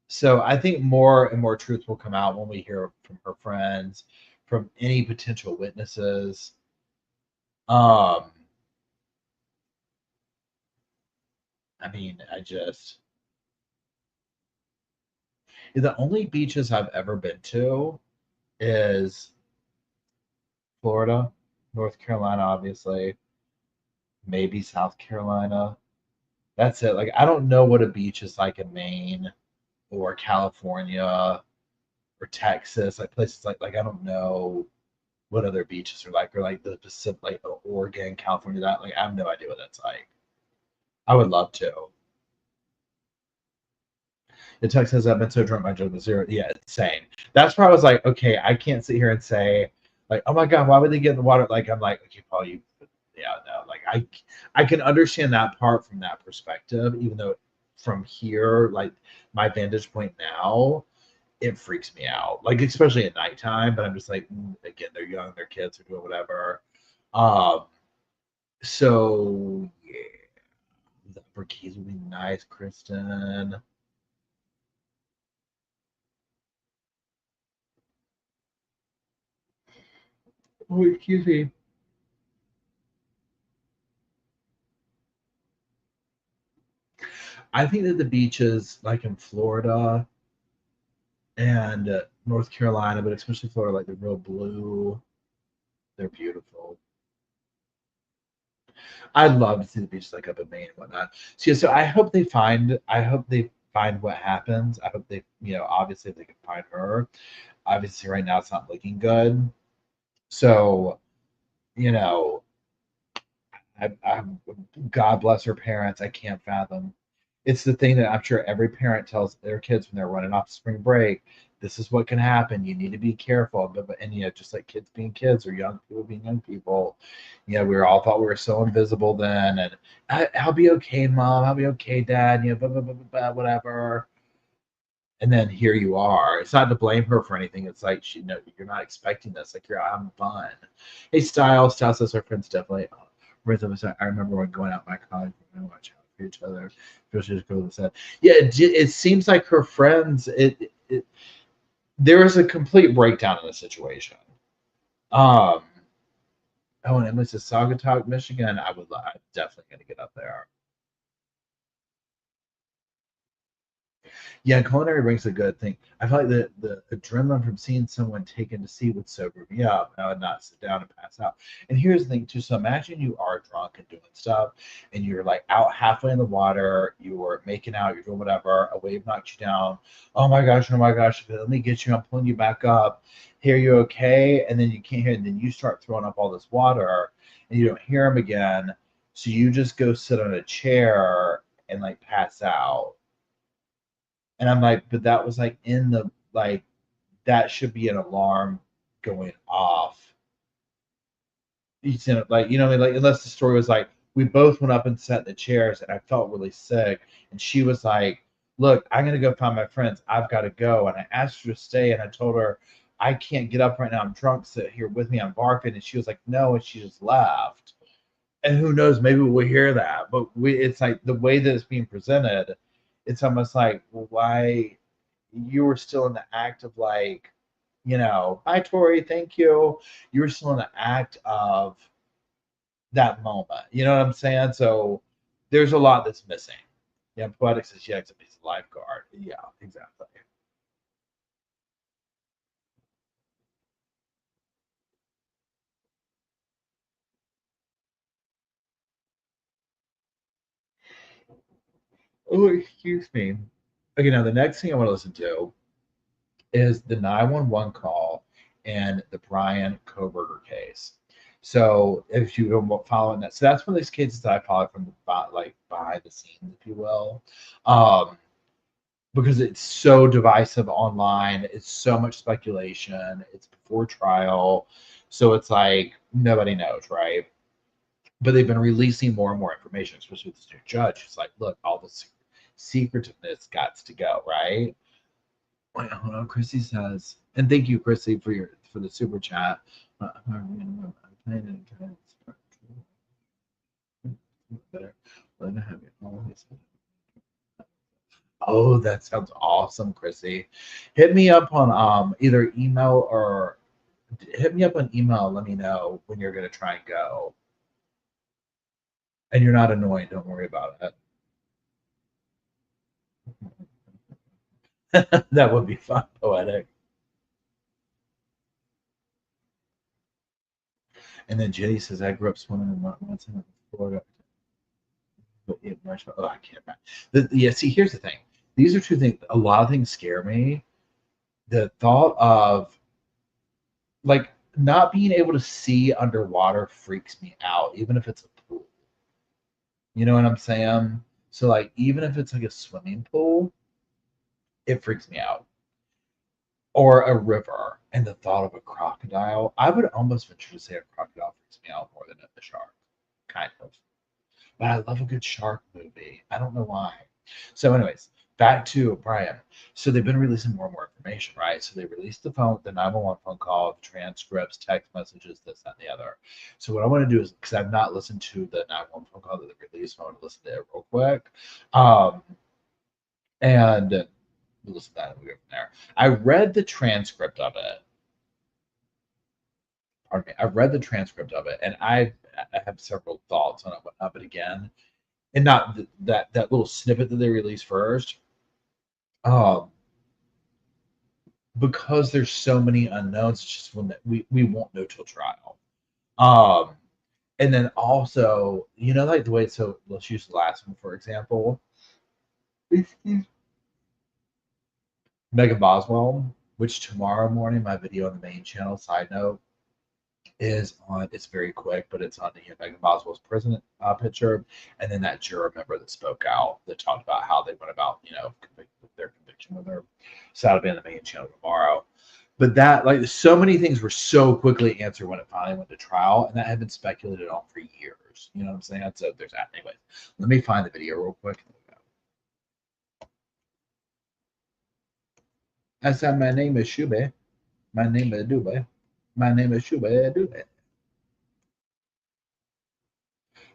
So I think more and more truth will come out when we hear from her friends, from any potential witnesses. I mean, the only beaches I've ever been to is Florida, North Carolina, obviously, maybe South Carolina. That's it. Like, I don't know what a beach is like in Maine or California or Texas, like places like I don't know what other beaches are like, or like the Pacific, like Oregon, California. That, like, I have no idea what that's like. I would love to. The text says, I've been so drunk by Joe Zero. Yeah, insane. That's where I was like, okay, I can't sit here and say, like, oh my God, why would they get in the water? Like, I'm like, okay, Paul, no. Like, I can understand that part from that perspective, even though from here, like my vantage point now, it freaks me out. Like, especially at nighttime, but I'm just like, again, they're young, they're kids, they're doing whatever. So yeah. The upper keys would be nice, Kristen. Oh, excuse me. I think that the beaches, like in Florida and North Carolina, but especially Florida, like the real blue, they're beautiful. I'd love to see the beaches like up in Maine and whatnot. So I hope they find what happens. I hope they, obviously if they can find her. Obviously right now it's not looking good. So, I'm God bless her parents. I can't fathom. It's the thing that I'm sure every parent tells their kids when they're running off spring break. This is what can happen. You need to be careful. And just like kids being kids or young people being young people, we all thought we were so invisible then. And I'll be okay, Mom. I'll be okay, Dad. Blah, blah, blah, blah, blah, whatever. And then here you are. It's not to blame her for anything. It's like you're not expecting this. Like you're out having fun. Hey, Styles says our friends definitely. I remember when going out my college, we watch out for each other. Yeah, it seems like her friends. There is a complete breakdown in the situation. Oh, and Emily says Saugatuck, Michigan. I'm definitely going to get up there. Yeah, culinary brings a good thing. I feel like the adrenaline from seeing someone taken to sea would sober me up. I would not sit down and pass out. And here's the thing too. So imagine you are drunk and doing stuff, and you're like out halfway in the water. You're making out. You're doing whatever. A wave knocks you down. Oh my gosh! Let me get you. I'm pulling you back up. Here, you okay? And then you can't hear. And then you start throwing up all this water, and you don't hear him again. So you just go sit on a chair and like pass out. And I'm like, but that was like that should be an alarm going off. Unless the story was like, we both went up and sat in the chairs and I felt really sick. And she was like, look, I'm going to go find my friends. I've got to go. And I asked her to stay. And I told her, I can't get up right now. I'm drunk. Sit here with me. I'm barking. And she was like, no. And she just left. And who knows, maybe we'll hear that. But it's like the way that it's being presented, it's almost like, well, why you were still in the act of like, hi Tori, thank you. You were still in the act of that moment. You know what I'm saying? So there's a lot that's missing. Yeah, Poetic says, yeah, except he's a lifeguard. Yeah, exactly. Oh, excuse me. Okay, now the next thing I want to listen to is the 911 call and the Brian Koberger case. So if you following that, so that's one of these cases that I follow from behind the scenes, if you will, because it's so divisive online. It's so much speculation. It's before trial, so it's like nobody knows, right? But they've been releasing more and more information, especially with this new judge. It's like, look, all this secretiveness got to go, right? Wait, hold on. Chrissy says, and thank you, Chrissy, for the super chat. Oh, that sounds awesome, Chrissy. Hit me up on either email or hit me up on email. Let me know when you're gonna try and go. And you're not annoying. Don't worry about it. That would be fun, Poetic. And then Jenny says, I grew up swimming in once in Florida. Oh, I can't imagine. Yeah, see, here's the thing. These are two things. A lot of things scare me. The thought of like not being able to see underwater freaks me out, even if it's a pool. You know what I'm saying? So like even if it's like a swimming pool, it freaks me out. Or a river, and the thought of a crocodile. I would almost venture to say a crocodile freaks me out more than a shark. Kind of. But I love a good shark movie. I don't know why. So, anyways, back to Brian. So they've been releasing more and more information, right? So they released the 911 phone call, the transcripts, text messages, this, that, and the other. So what I want to do is, because I've not listened to the 911 phone call that they released, I want to listen to it real quick. And we'll listen to that and we go from there. I read the transcript of it. Pardon me. I read the transcript of it, and I have several thoughts on it, whatnot. But again, and not that little snippet that they released first, because there's so many unknowns. It's just one that we won't know till trial. And then also, like the way. So let's use the last one for example. Megan Boswell, which tomorrow morning my video on the main channel. Side note. is on. It's very quick, but it's on the Megan Boswell's prison picture, and then that juror member that spoke out that talked about how they went about, their conviction with her. So that'll be on the main channel tomorrow. But that, like, so many things were so quickly answered when it finally went to trial, and that had been speculated on for years. You know what I'm saying? So there's that. Anyway, let me find the video real quick. I said, my name is Shube. My name is Dube. My name is Shube Dube.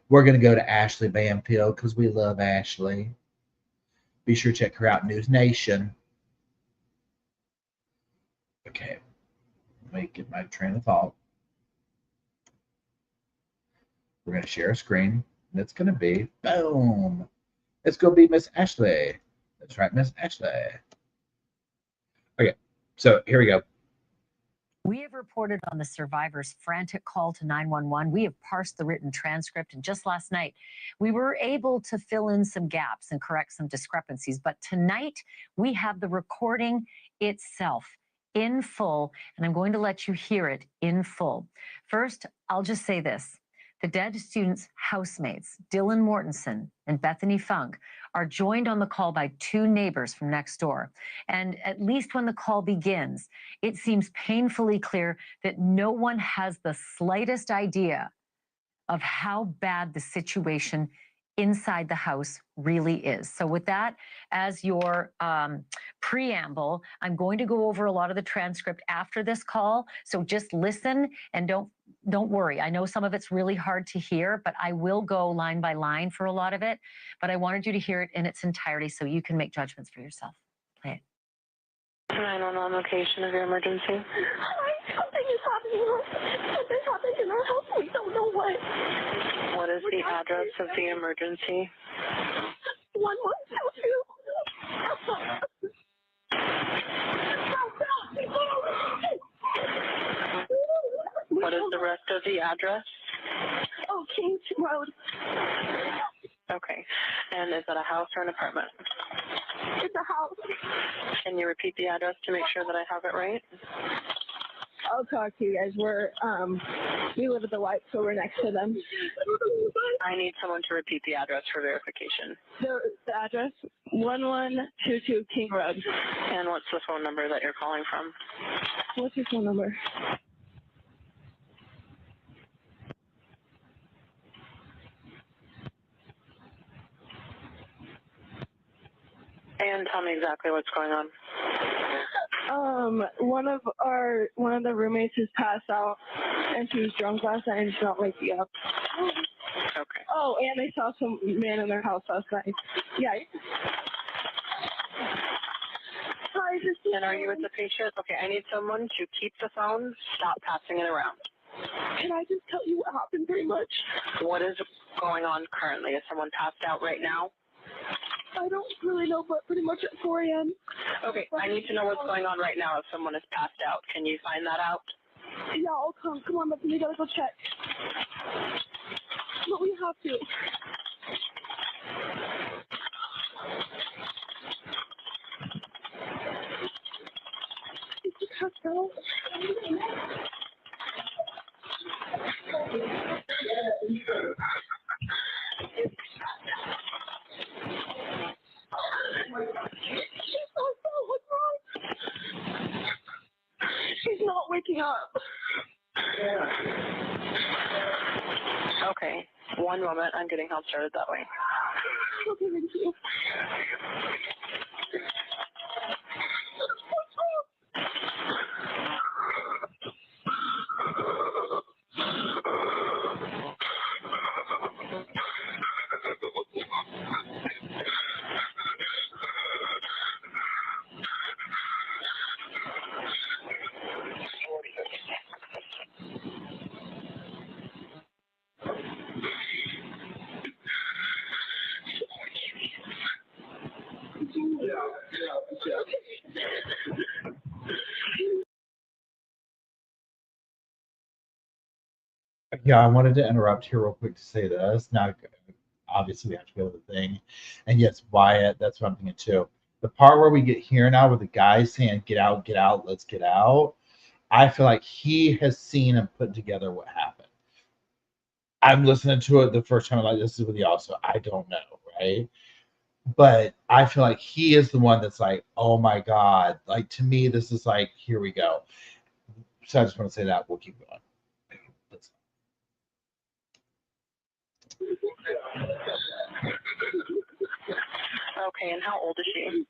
We're going to go to Ashley Banfield because we love Ashley. Be sure to check her out, News Nation. Okay. Let me get my train of thought. We're going to share a screen, and it's going to be, boom. It's going to be Miss Ashley. That's right, Miss Ashley. Okay, so here we go. We have reported on the survivor's frantic call to 911. We have parsed the written transcript, and just last night, we were able to fill in some gaps and correct some discrepancies. But tonight, we have the recording itself in full, and I'm going to let you hear it in full. First, I'll just say this. The dead students' housemates, Dylan Mortensen and Bethany Funk, are joined on the call by two neighbors from next door. And at least when the call begins, it seems painfully clear that no one has the slightest idea of how bad the situation inside the house really is. So with that as your preamble, I'm going to go over a lot of the transcript after this call. So just listen and don't worry. I know some of it's really hard to hear, but I will go line by line for a lot of it. But I wanted you to hear it in its entirety so you can make judgments for yourself. Play it. 911 location of your emergency. Something is happening. Something happened in our house. We don't know what. What is the address of the emergency? 1122. What is the rest of the address? Oh, Kings Road. Okay. And is that a house or an apartment? It's a house. Can you repeat the address to make sure that I have it right? I'll talk to you guys. We live at the White, so we're next to them. I need someone to repeat the address for verification. The address, 1122 King Road. And what's the phone number that you're calling from? What's your phone number? And tell me exactly what's going on. One of the roommates has passed out, and she was drunk last night, and she's not waking up. Okay. Oh, and they saw some man in their house last night. Yeah. Hi, and are you with the patient? Okay, I need someone to keep the phone, stop passing it around. Can I just tell you what happened pretty much? What is going on currently? Is someone passed out right now? I don't really know, but pretty much at 4 a.m. Okay, I need to know what's going on right now if someone is passed out. Can you find that out? Yeah, I'll come. Come on, but we gotta go check. But we have to. Is he passed out? She's not waking up. Okay, one moment. I'm getting help started that way. Okay, thank you. Yeah, I wanted to interrupt here real quick to say this. Now, obviously, we have to go to the thing. And yes, Wyatt, that's what I'm thinking too. The part where we get here now with the guy saying, get out, let's get out. I feel like he has seen and put together what happened. I'm listening to it the first time, like, this is with y'all, so I don't know, right? But I feel like he is the one that's like, oh my God. Like, to me, this is like, here we go. So I just want to say that. We'll keep going. Okay, and how old is she?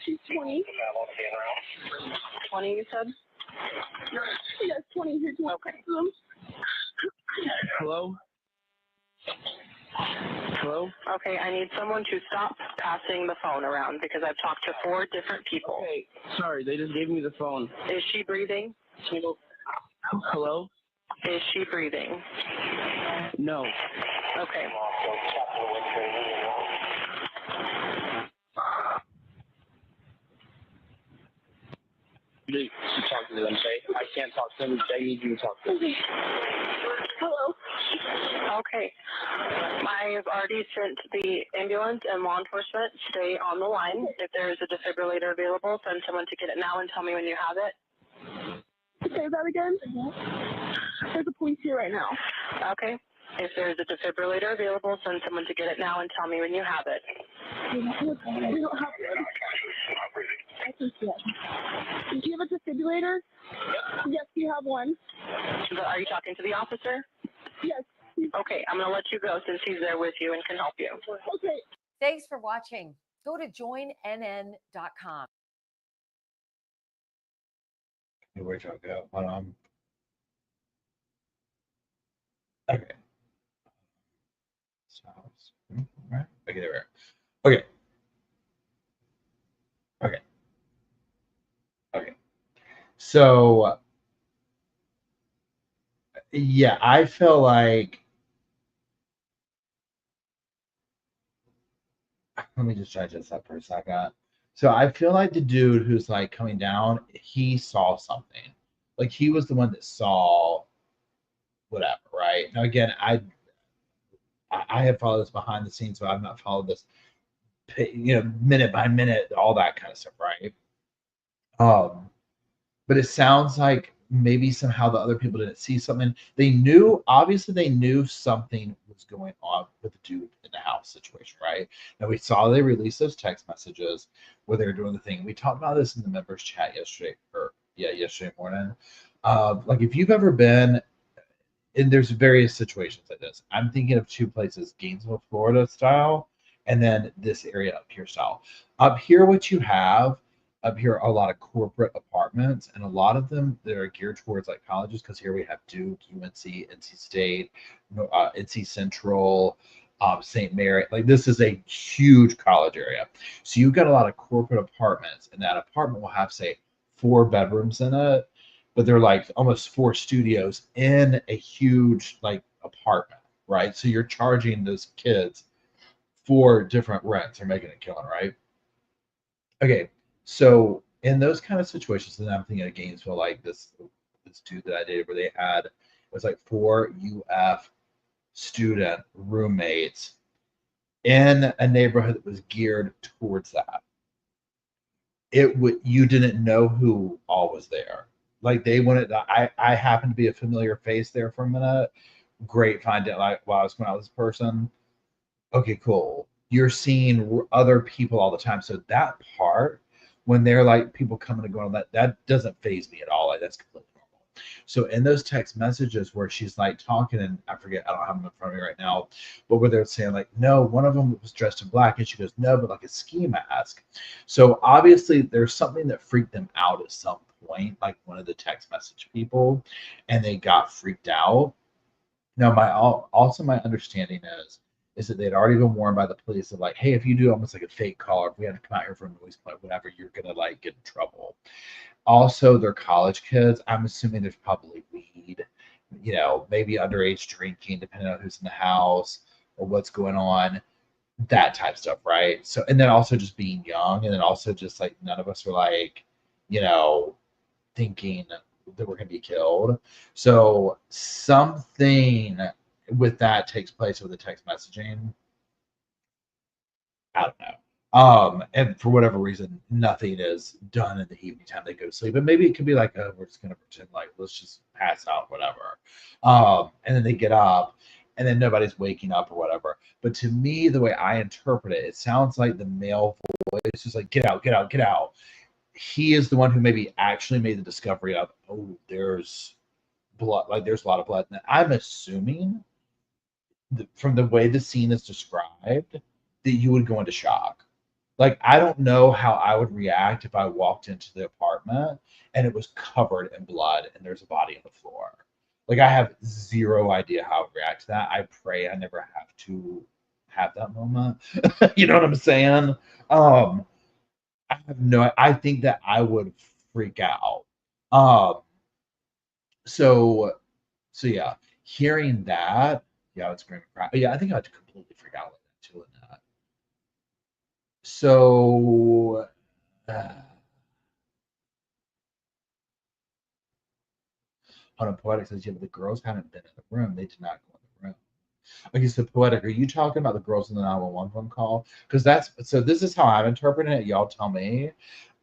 She's 20. 20, you said? Yes, 20. Here's one. Okay. Hello? Hello? Okay, I need someone to stop passing the phone around because I've talked to 4 different people. Okay, sorry, they just gave me the phone. Is she breathing? Hello? Is she breathing? No. Okay. You need to talk to them, okay? I can't talk to them. They need you to talk to them. Hello. Okay. I have already sent the ambulance and law enforcement. Stay on the line. If there is a defibrillator available, send someone to get it now and tell me when you have it. Say that again? There's a police here right now. Okay. If there is a defibrillator available, send someone to get it now and tell me when you have it. We don't have one. I think yes. Do you have a defibrillator? Yes, you have one. Are you talking to the officer? Yes. Okay, I'm going to let you go since he's there with you and can help you. Okay. Thanks for watching. Go to joinnn.com. Where'd y'all go? Hold on. Okay. Right. Okay, there we are. Okay. Okay. Okay. So, yeah, I feel like, let me just digest that for a second. So I feel like the dude who's like coming down, he saw something. Like, he was the one that saw whatever, right? Now, again, I have followed this behind the scenes, so I've not followed this, minute by minute, all that kind of stuff, right? But it sounds like maybe somehow the other people didn't see something. Obviously they knew something was going on with the dude in the house situation, right? Now we saw they released those text messages where they were doing the thing. We talked about this in the members chat yesterday morning. Like, if you've ever been, and there's various situations like this. I'm thinking of 2 places, Gainesville, Florida style, and then this area up here style. Up here, what you have up here are a lot of corporate apartments, and a lot of them that are geared towards like colleges, because here we have Duke, UNC, NC State, NC Central, St. Mary. Like, this is a huge college area. So you've got a lot of corporate apartments, and that apartment will have, say, 4 bedrooms in it, but they're like almost 4 studios in a huge like apartment, right? So you're charging those kids 4 different rents. They're making a killing, right? Okay, so in those kind of situations, then I'm thinking of Gainesville, like this dude that I dated, where they had, it was like 4 UF student roommates in a neighborhood that was geared towards that. You didn't know who all was there. Like, they wanted, I happened to be a familiar face there for a minute. Great find it, like, wow, I was going out with this person. Okay, cool. You're seeing other people all the time. So that part, when they're like people coming and going, that doesn't faze me at all. Like, that's completely normal. So in those text messages where she's like talking, and I forget, I don't have them in front of me right now, but where they're saying like, no, one of them was dressed in black, and she goes, no, but like a ski mask. So obviously there's something that freaked them out at some point, like one of the text message people, and they got freaked out. Now, my understanding is that they'd already been warned by the police of like, hey, if you do almost like a fake call, or if we have to come out here for a noise complaint, whatever, you're gonna like get in trouble. Also, they're college kids. I'm assuming there's probably weed, maybe underage drinking, depending on who's in the house or what's going on, that type of stuff, right? So, and then also just being young, and then also just like none of us are like, thinking that we're gonna be killed. So something with that takes place with the text messaging. I don't know. And for whatever reason, nothing is done in the evening time they go to sleep. But maybe it could be like, oh, we're just gonna pretend like let's just pass out, whatever. And then they get up, and then nobody's waking up or whatever. But to me, the way I interpret it, it sounds like the male voice is like, get out, get out, get out. He is the one who maybe actually made the discovery of, oh, there's blood, like there's a lot of blood. And I'm assuming from the way the scene is described that you would go into shock. Like, I don't know how I would react if I walked into the apartment and it was covered in blood and there's a body on the floor. Like, I have zero idea how I would react to that. I pray I never have to have that moment. You know what I'm saying? I have no. I think that I would freak out. So yeah, hearing that, yeah, I would scream and cry. Yeah, I think I'd completely freak out like that too in that. So on a Poetic says, yeah, but the girls haven't been in the room. They did not go in the room. Okay, so Poetic, are you talking about the girls in the 911 phone call? Because this is how I'm interpreting it. Y'all tell me.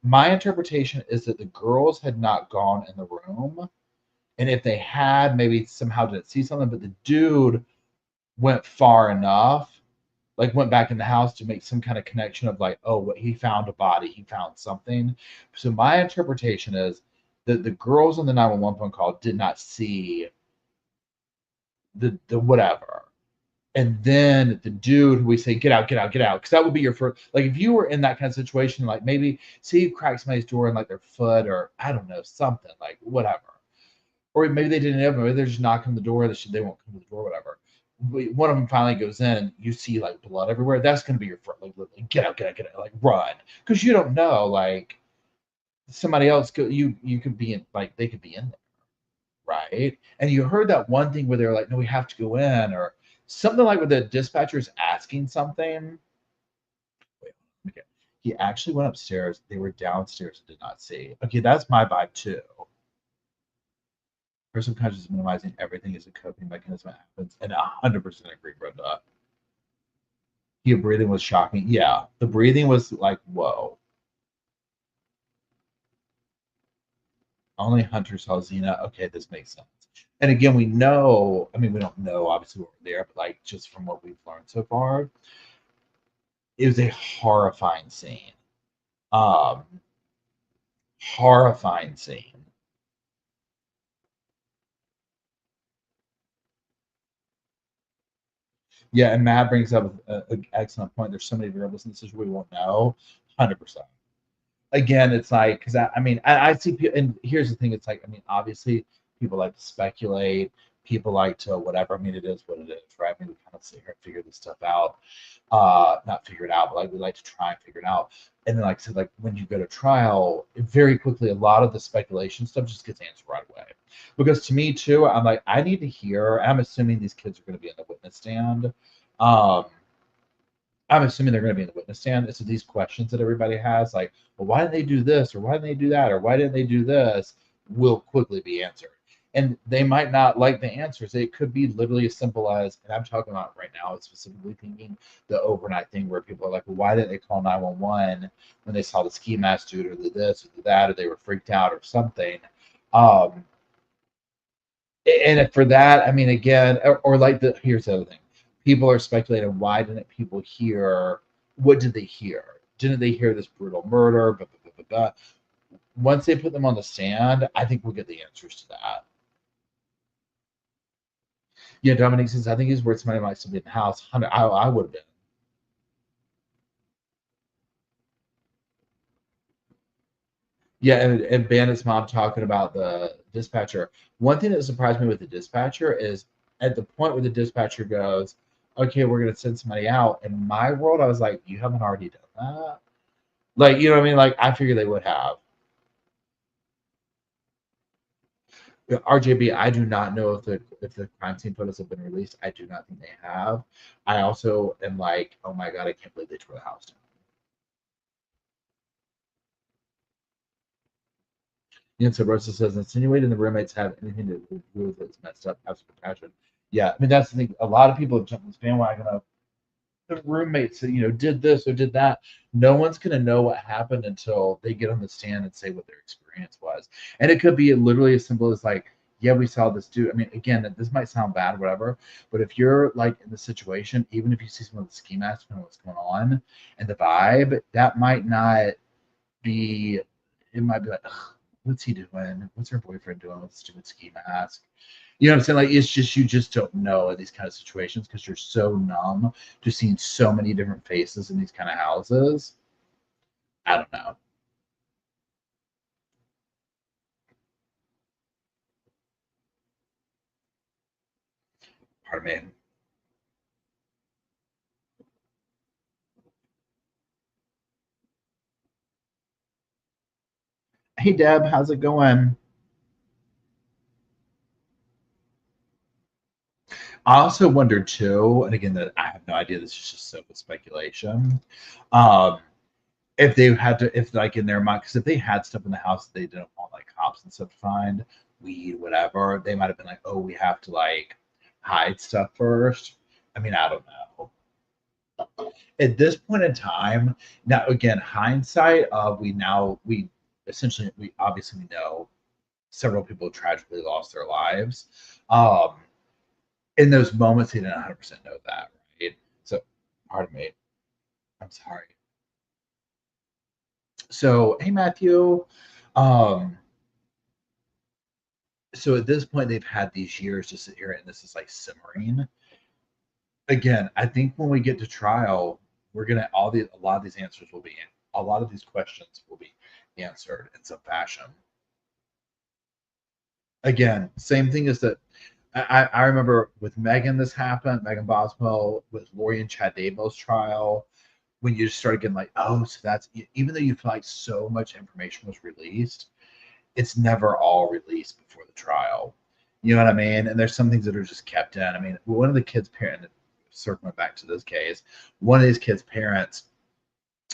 My interpretation is that the girls had not gone in the room. And if they had, maybe somehow didn't see something, but the dude went far enough, like went back in the house to make some kind of connection of like, oh, he found a body, he found something. So my interpretation is that the girls on the 911 phone call did not see the whatever. And then the dude who we say, get out, get out, get out. Because that would be your first, like if you were in that kind of situation, like maybe see you crack somebody's door in like their foot or I don't know, something like whatever. Or maybe they didn't open, maybe they're just knocking on the door, they won't come to the door, whatever. One of them finally goes in and you see like blood everywhere. That's going to be your first, like literally, get out, get out, get out, like run. Because you don't know, like somebody else, you could be in, like they could be in there, right? And you heard that one thing where they're like, no, we have to go in, or something like with the dispatcher's asking something. Wait, okay. He actually went upstairs. They were downstairs and did not see. Okay, that's my vibe too. Her subconscious is minimizing everything as a coping mechanism happens, and 100% agree, Brenda. Your breathing was shocking. Yeah, the breathing was like, whoa. Only Hunter saw Xena. Okay, this makes sense. And again, we know, I mean, we don't know, obviously, what we're there, but like just from what we've learned so far, it was a horrifying scene. Horrifying scene. Yeah, and Matt brings up an excellent point. There's so many variables in this issue we won't know. 100%. Again, it's like, because I mean, I see people, and here's the thing, it's like, I mean, obviously, people like to speculate, people like to whatever. I mean, it is what it is, right? I mean, we kind of sit here and figure this stuff out. Not figure it out, but like we like to try and figure it out. And then, like I said, like when you go to trial, very quickly, a lot of the speculation stuff just gets answered right away. Because to me, too, I'm like, I need to hear, I'm assuming these kids are going to be in the witness stand. I'm assuming they're going to be in the witness stand. And so these questions that everybody has, like, well, why didn't they do this? Or why didn't they do that? Or why didn't they do this? Will quickly be answered. And they might not like the answers. It could be literally as simple as, and I'm talking about right now, specifically thinking the overnight thing where people are like, well, why didn't they call 911 when they saw the ski mask dude or the this or the that, or they were freaked out or something. And for that, I mean, again, or like here's the other thing. People are speculating, why didn't people hear, what did they hear? Didn't they hear this brutal murder? Blah, blah, blah, blah, blah. Once they put them on the stand, I think we'll get the answers to that. Yeah, Dominique says, I think he's worth somebody might still be in the house. I would have been. Yeah, and Bandit's mom talking about the dispatcher. One thing that surprised me with the dispatcher is at the point where the dispatcher goes, okay, we're going to send somebody out. In my world, I was like, you haven't already done that? Like, you know what I mean? Like, I figured they would have. RJB, I do not know if the crime scene photos have been released. I do not think they have. I also am like, oh my God, I can't believe they tore the house down. And so Rosa says, insinuating the roommates have anything to do with it's messed up. Have some compassion. Yeah, I mean, that's the thing. A lot of people have jumped this bandwagon of, the roommates that, did this or did that. No one's going to know what happened until they get on the stand and say what their experience was. And it could be literally as simple as like, yeah, we saw this dude. I mean, again, this might sound bad, whatever, but if you're like in the situation, even if you see some of the ski masks and what's going on and the vibe, that might not be, it might be like, what's he doing? What's her boyfriend doing with the stupid ski mask? You know what I'm saying? Like, it's just, you just don't know in these kind of situations because you're so numb to seeing so many different faces in these kind of houses. I don't know. Pardon me. Hey, Deb, how's it going? I also wondered too, and again, that I have no idea. This is just simple speculation. If they had to, if like in their mind, because if they had stuff in the house that they didn't want like cops and stuff to find, weed, whatever, they might have been like, oh, we have to like hide stuff first. I mean, I don't know. At this point in time, now again, hindsight, we essentially obviously know several people tragically lost their lives. In those moments, they didn't 100% know that, right? So, pardon me. I'm sorry. So, hey, Matthew. So at this point, they've had these years to sit here, and this is like simmering. Again, I think when we get to trial, we're gonna a lot of these answers will be, a lot of these questions will be answered in some fashion. Again, same thing as that. I remember with Megan, this happened. Megan Boswell with Lori and Chad Daybell's trial, when you just started getting like, oh, so that's, even though you feel like so much information was released, it's never all released before the trial. You know what I mean? And there's some things that are just kept in. I mean, one of the kids' parents, circling back to this case, one of these kids' parents,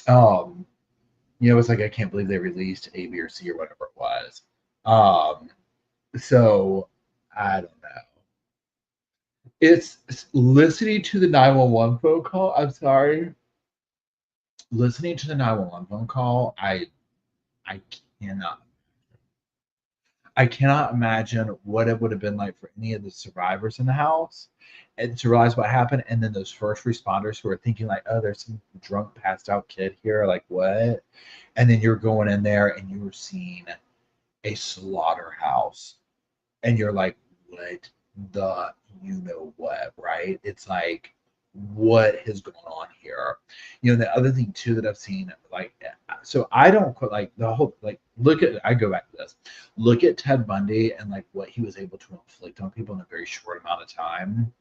it's like, I can't believe they released A, B, or C or whatever it was. So I don't know. It's listening to the 911 phone call. I'm sorry. Listening to the 911 phone call, I cannot imagine what it would have been like for any of the survivors in the house and to realize what happened. And then those first responders who are thinking like, oh, there's some drunk, passed out kid here. Like, what? And then you're going in there and you're seeing a slaughterhouse. And you're like, what the, what, right? It's like, what is going on here? The other thing too that I've seen, like, so I don't quite like the whole, like, I go back to this, look at Ted Bundy and like what he was able to inflict on people in a very short amount of time,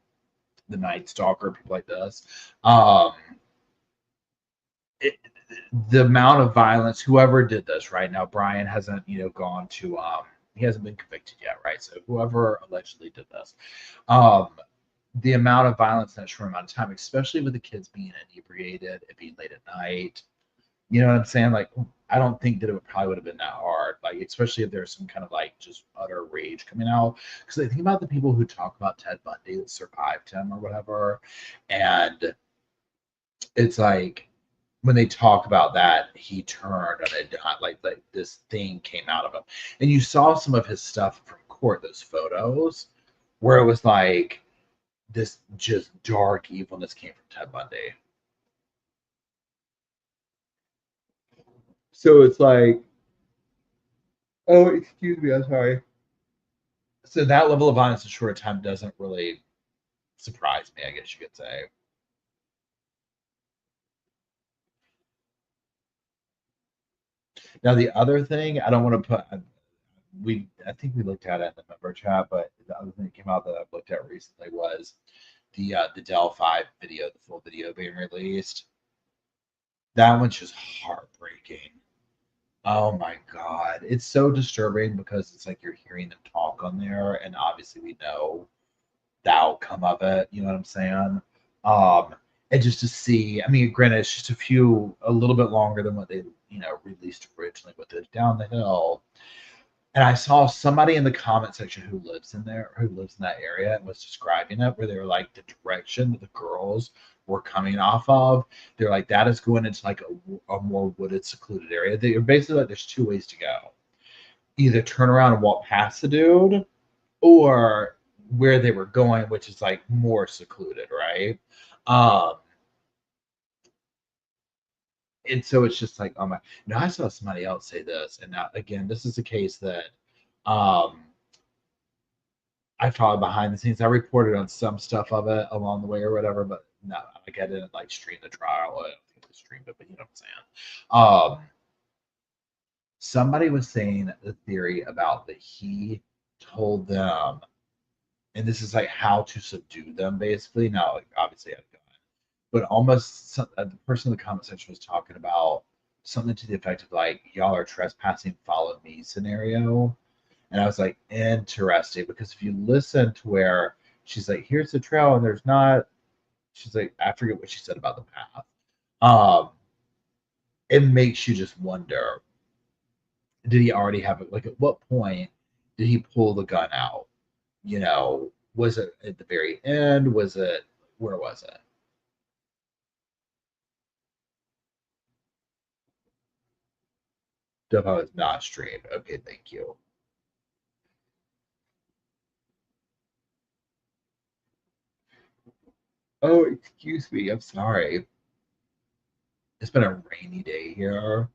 the Night Stalker, people like this, the amount of violence, whoever did this right now, Brian hasn't, gone to, he hasn't been convicted yet, right? So whoever allegedly did this, the amount of violence in that short amount of time, especially with the kids being inebriated, it being late at night, you know what I'm saying? Like, I don't think that it probably would have been that hard, like, especially if there's some kind of like just utter rage coming out. Because I think about the people who talk about Ted Bundy that survived him or whatever, and it's like, when they talk about that, he turned on it, like this thing came out of him. And you saw some of his stuff from court, those photos, where it was like this just dark evilness came from Ted Bundy. So it's like, oh, excuse me, I'm sorry. So that level of violence in a short time doesn't really surprise me, I guess you could say. Now, the other thing, I don't want to put, I think we looked at it in the member chat, but the other thing that came out that I've looked at recently was the Delphi video, the full video being released. That one's just heartbreaking. Oh my God. It's so disturbing because it's like you're hearing them talk on there, and obviously we know the outcome of it. You know what I'm saying? And just to see, I mean, granted, it's just a little bit longer than what they, released originally with it Down the Hill. And I saw somebody in the comment section who lives in that area and was describing it, where they were like, the direction that the girls were coming off of. They're like, that is going into like a more wooded, secluded area. They're basically like, there's two ways to go. Either turn around and walk past the dude, or where they were going, which is like more secluded, right? And so it's just like, oh my. Now I saw somebody else say this, and now again, this is a case that I followed behind the scenes. I reported on some stuff of it along the way or whatever, but no, like I didn't like stream the trial. I don't think I streamed it, but you know what I'm saying. Somebody was saying the theory about that he told them, and this is like how to subdue them, basically. Now, like, obviously, I got it, but almost the person in the comment section was talking about something to the effect of like, y'all are trespassing, follow me scenario. And I was like, interesting, because if you listen to where she's like, here's the trail, and there's not, she's like, I forget what she said about the path. It makes you just wonder, did he already have it? Like, at what point did he pull the gun out? You know, was it at the very end? Was it, where was it? Definitely was not streamed. Okay, thank you. Oh, excuse me. I'm sorry. It's been a rainy day here.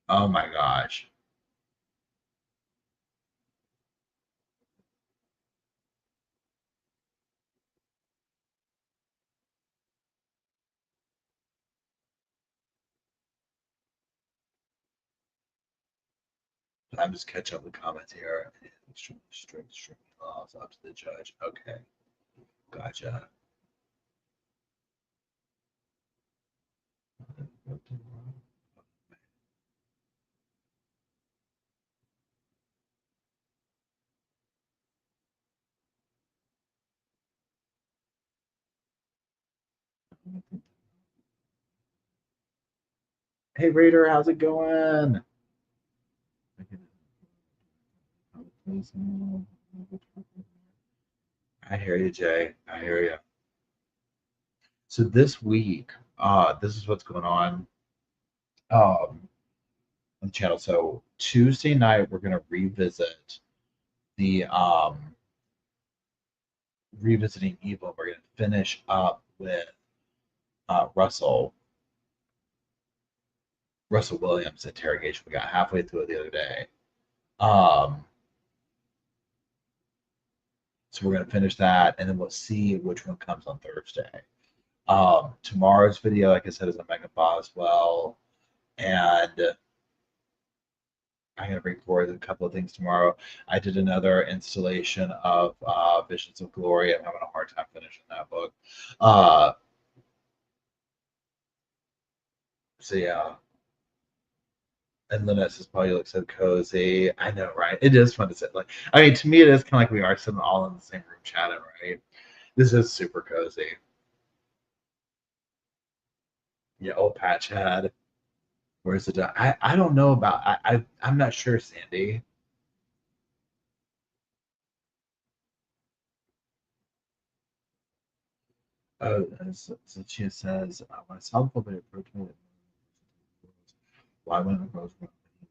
Oh my gosh. I'm just catching up the comments here. Strict laws up to the judge. Okay. Gotcha. Hey Raider, how's it going? I hear you, Jay. I hear you. So this week, this is what's going on on the channel. So Tuesday night, we're gonna revisit the revisiting evil. We're gonna finish up with Russell Williams' interrogation. We got halfway through it the other day. So we're going to finish that, and then we'll see which one comes on Thursday. Tomorrow's video, like I said, is a Megapaw as well. And I'm going to record a couple of things tomorrow. I did another installation of Visions of Glory. I'm having a hard time finishing that book. So yeah. And Lynette says, Paul, you look so cozy. I know, right? It is fun to sit. Like, I mean, to me, it is kind of like we are sitting all in the same room chatting, right? This is super cozy. Yeah, old Patch Head. Where's the dog? I don't know about. I'm not sure, Sandy. Oh, so she says, when I saw the full video approaching it, why wouldn't the girls run?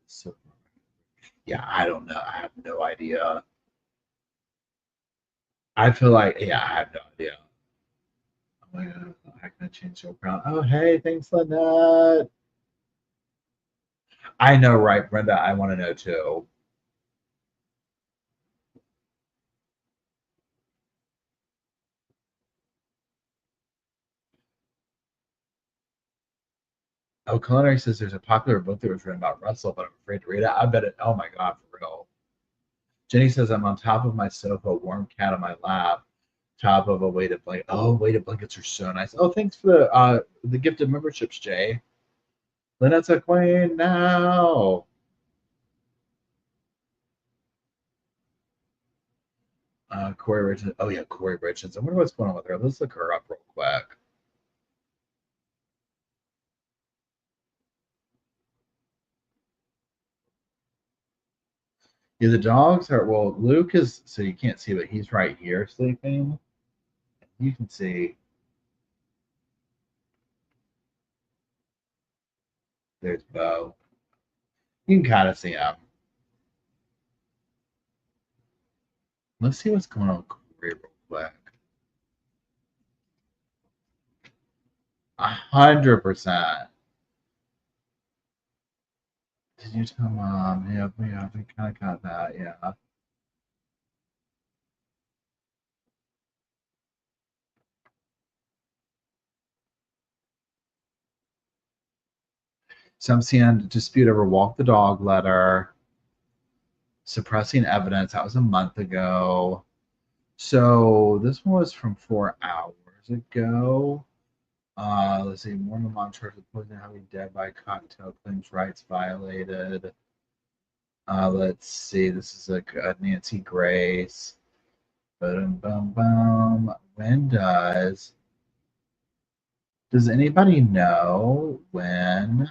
So yeah, I don't know. I have no idea. I feel like, yeah, I have no idea. Oh my god, I can change your crown. Oh, hey, thanks, Lynette. I know, right, Brenda? I want to know too. Oh, Culinary says there's a popular book that was written about Russell, but I'm afraid to read it. I bet it. Oh my god, for real. Jenny says I'm on top of my sofa, warm cat on my lap, top of a weighted blanket. Oh, weighted blankets are so nice. Oh, thanks for the gifted memberships, Jay. Lynette's a queen now. Corey Richards. Oh yeah, Corey Richards. I wonder what's going on with her. Let's look her up real quick. Yeah, the dogs are, well, Luke is, so you can't see, but he's right here sleeping. You can see. There's Bo. You can kind of see him. Let's see what's going on with Corey real quick. 100%. Did you tell Mom? Yeah, we kind of got that. Yeah. So I'm seeing dispute over walk the dog letter, suppressing evidence. That was a month ago. So this one was from 4 hours ago. Let's see. Mormon mom charged with poisoning having dead by cocktail, claims rights violated. Let's see. This is a Nancy Grace. Boom, boom, boom. When does anybody know when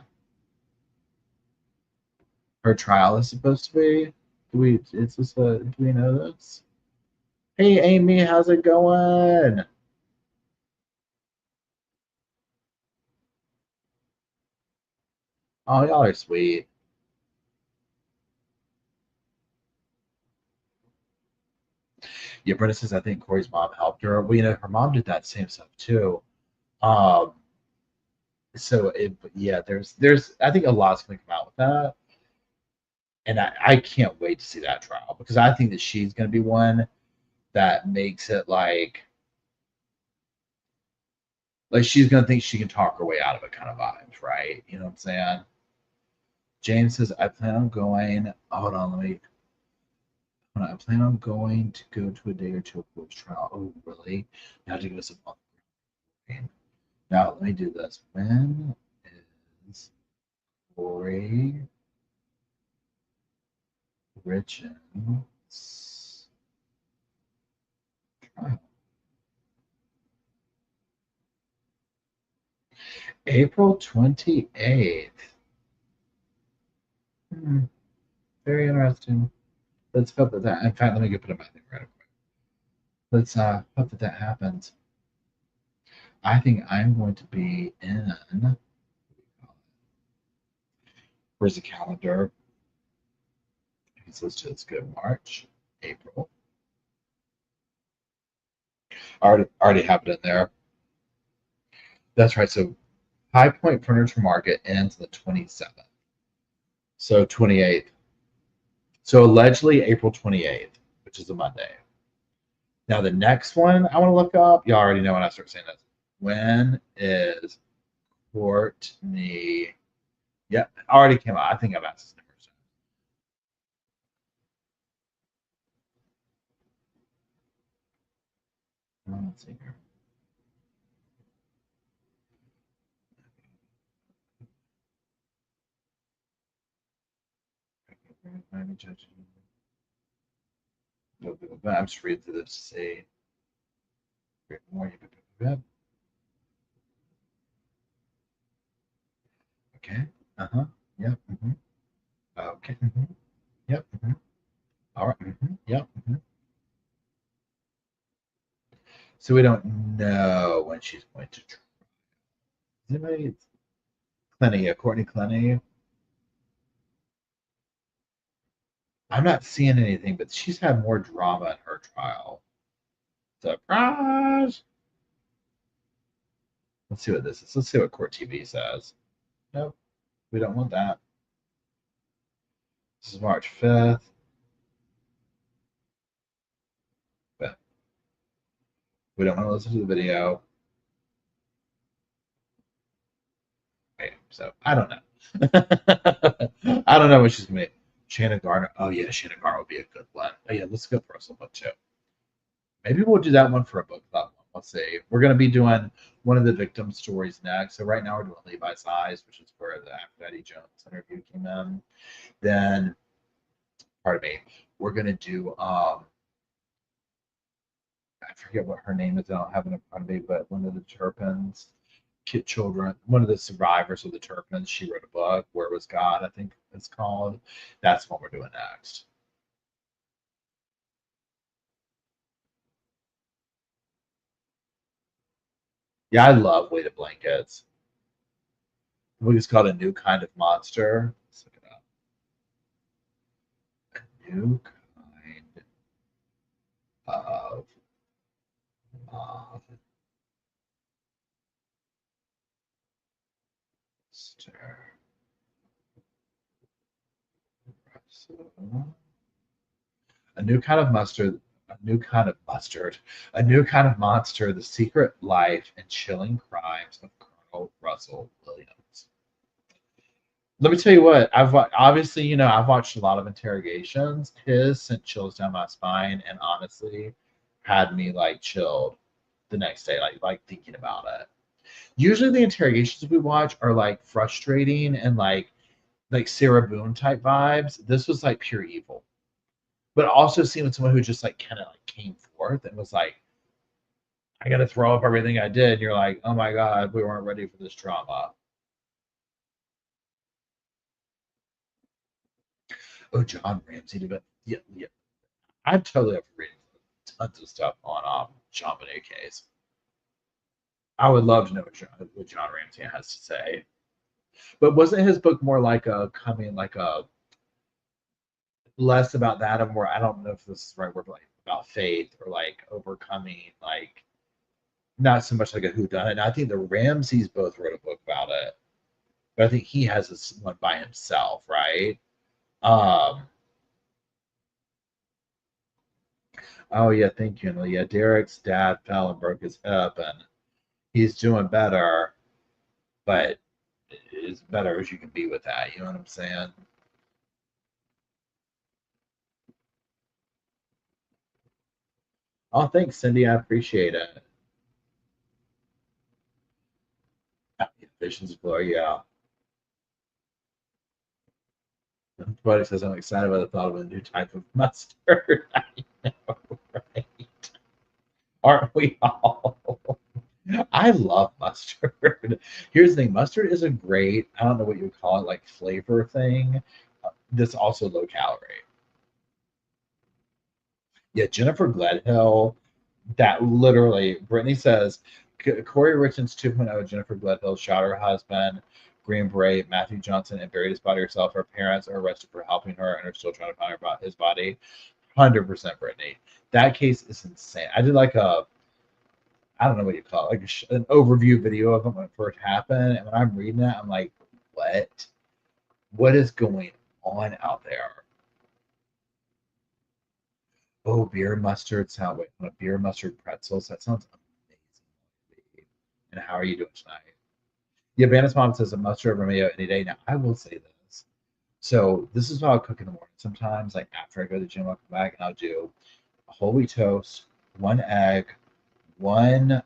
her trial is supposed to be? Do we know this? Hey Amy, how's it going? Oh, y'all are sweet. Yeah, Brenda says I think Corey's mom helped her. Well, her mom did that same stuff too. So there's I think a lot's gonna come out with that. And I can't wait to see that trial because I think that she's gonna be one that makes it like she's gonna think she can talk her way out of it kind of vibes, right? You know what I'm saying? James says I plan on going. Hold on, I plan on going to go to a day or two of Corey's trial. Oh, really? You have to give us a month. Now let me do this. When is Corey Richens trial? April 28th. Very interesting. Let's hope that. In fact, let me go put it in my thing right away. Let's hope that happens. I think I'm going to be in. Where's the calendar? It's listed as good. March, April. Already have it in there. That's right. So High Point Furniture Market ends on the 27th. So 28th. So allegedly April 28th, which is a Monday. Now the next one I want to look up. You already know when I start saying this. When is Courtney? Yep, already came out. I think I've asked this number. Let's see here. I'm just reading through this to see. Okay. Yep. Okay. Yep. All right. Yep. So we don't know when she's going to try. Anybody? Clenny, Courtney Clenny. I'm not seeing anything, but she's had more drama in her trial. Surprise! Let's see what this is. Let's see what Court TV says. Nope, we don't want that. This is March 5th. But we don't want to listen to the video. Okay, so I don't know. I don't know what she's going to be. Shannon Garner. Oh, yeah, Shannon Garner would be a good one. Oh, yeah, let's go personal book too. Maybe we'll do that one for a book club. Let's see. We're going to be doing one of the victim stories next. So right now we're doing Levi's Eyes, which is where the Aphrodite Jones interview came in. Then, pardon me, we're going to do, I forget what her name is. I don't have it in front of me, but one of the Turpins, children, one of the survivors of the Turpins, she wrote a book, Where Was God, I think it's called. That's what we're doing next. Yeah, I love weighted blankets. book is called A New Kind of Monster. Let's look it up. A New Kind of Monster. A new kind of mustard, a new kind of mustard, a new kind of monster, the secret life and chilling crimes of Colonel Russell Williams. Let me tell you what, obviously, I've watched a lot of interrogations. His sent chills down my spine and honestly had me like chilled the next day, like thinking about it. Usually the interrogations we watch are like frustrating and like Sarah Boone type vibes. This was like pure evil. But also seeing someone who just like kind of like came forth and was like, I got to throw up everything I did. And you're like, oh my God, we weren't ready for this drama. Oh, John Ramsey. Yeah. I'm totally up for reading tons of stuff on John Bonet case. I would love to know what John Ramsey has to say. But wasn't his book more like less about that and more, I don't know if this is the right word, but like about faith or like overcoming, like not so much like a whodunit. And I think the Ramseys both wrote a book about it, but I think he has this one by himself, right? Oh yeah, thank you. Yeah, Derek's dad fell and broke his hip, and he's doing better, but as better as you can be with that. You know what I'm saying? Oh, thanks, Cindy. I appreciate it. Visions blur, yeah. Buddy says I'm excited about the thought of a new type of mustard. I know, right? Aren't we all? I love mustard. Here's the thing: mustard is a great, I don't know what you would call it, like flavor thing. That's also low calorie. Yeah, Jennifer Gledhill. That literally, Brittany says, Corey Richards 2.0, Jennifer Gledhill shot her husband, Green Beret, Matthew Johnson, and buried his body herself. Her parents are arrested for helping her and are still trying to find his body. 100% Brittany. That case is insane. I did like I don't know what you call it, like an overview video of it when it first happened. And when I'm reading that, I'm like, what? What is going on out there? Oh, beer mustard sound. Wait, on a beer mustard pretzels. That sounds amazing. And how are you doing tonight? Yeah, Banna's mom says a mustard over mayo any day. Now, I will say this. So this is what I'll cook in the morning. Sometimes, like after I go to the gym, I'll come back and I'll do a whole wheat toast, 1 egg, 1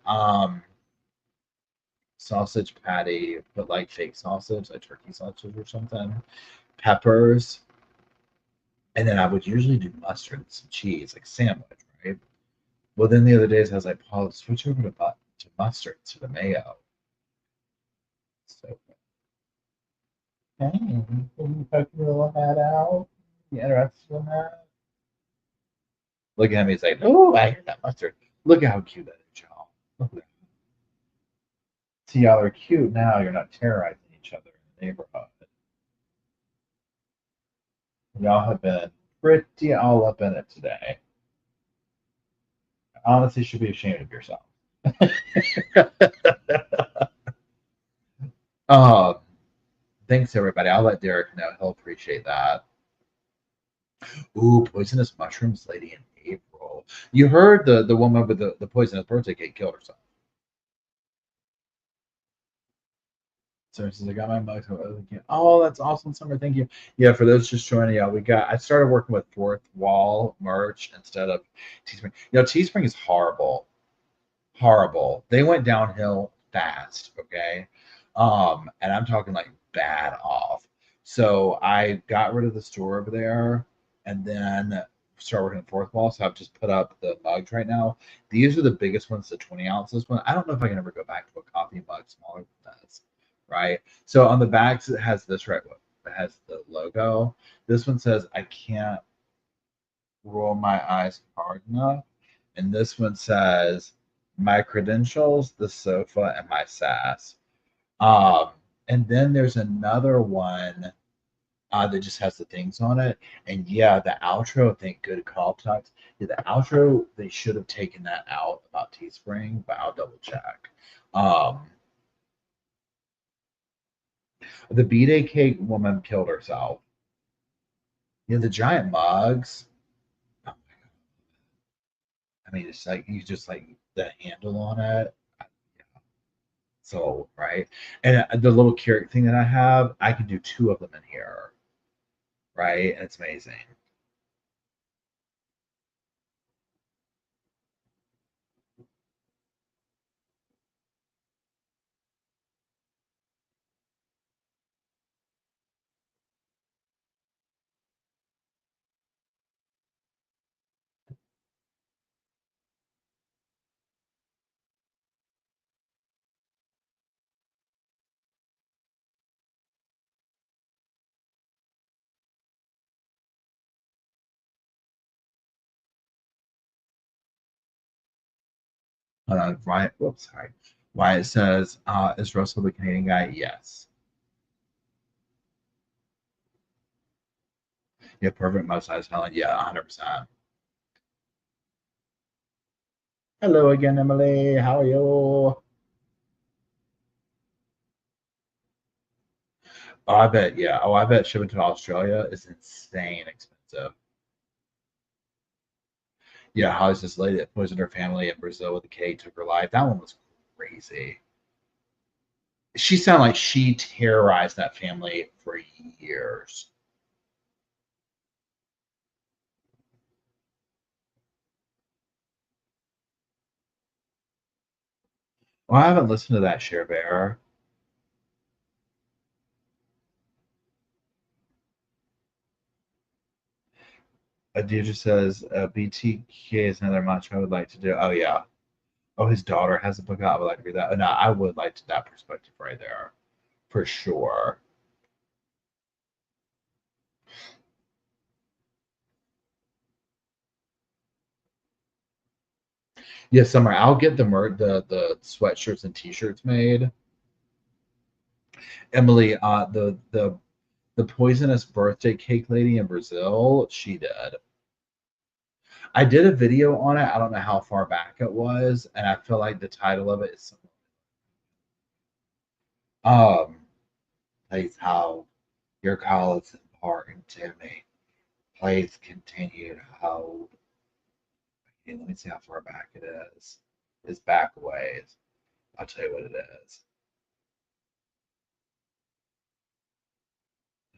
sausage patty, but like fake sausage, like turkey sausage or something, peppers, and then I would usually do mustard and some cheese, like sandwich, right? Well, then the other days I was like, Paul, switch over to mustard, to the mayo. So, hey, can you poke your little head out? You interested in that? Look at me, he's like, oh, I hear that mustard. Look at how cute that is, y'all. Look at that. See, y'all are cute now. You're not terrorizing each other in the neighborhood. Y'all have been pretty all up in it today. Honestly, you should be ashamed of yourself. Thanks, everybody. I'll let Derek know. He'll appreciate that. Ooh, poisonous mushrooms lady in April. You heard the woman with the poisonous birthday cake killed herself. So I got my mug. Oh, that's awesome, Summer. Thank you. Yeah, for those just joining, I started working with Fourth Wall merch instead of Teespring. Teespring is horrible. Horrible. They went downhill fast, okay? And I'm talking like bad off. So I got rid of the store over there and then started working at Fourth Wall. So I've just put up the mugs right now. These are the biggest ones, the 20 ounces one. I don't know if I can ever go back to a coffee mug smaller than this. Right. So on the backs, it has this, right? It has the logo. This one says, I can't roll my eyes hard enough. And this one says, my credentials, the sofa, and my sass. And then there's another one that just has the things on it. And yeah, the outro, thank good call talks. Yeah, the outro, they should have taken that out about Teespring, but I'll double check. The B-Day cake woman killed herself. Yeah, the giant mugs. Oh my God. I mean, it's like you just like the handle on it. So, right. And the little carrot thing that I have, I can do 2 of them in here. Right. And it's amazing. Right. Whoops, sorry. Why it says, is Russell the Canadian guy? Yes. Yeah, perfect must size Helen. Yeah, 100%. Hello again, Emily. How are you? Oh, I bet, yeah. Oh, I bet shipping to Australia is insane expensive. Yeah, how's this lady that poisoned her family in Brazil with a cake, took her life? That one was crazy. She sounded like she terrorized that family for years. Well, I haven't listened to that Share Bear. Deirdre says BTK is another match I would like to do. Oh yeah. Oh, his daughter has a book out. I would like to read that. No, I would like to that perspective right there, for sure. Yeah, Summer. I'll get the sweatshirts and T-shirts made. Emily, the poisonous birthday cake lady in Brazil, she did. I did a video on it. I don't know how far back it was, and I feel like the title of it is please how your call is important to me. Please continue to hold. Okay, let me see how far back it is. It's back a ways. I'll tell you what it is.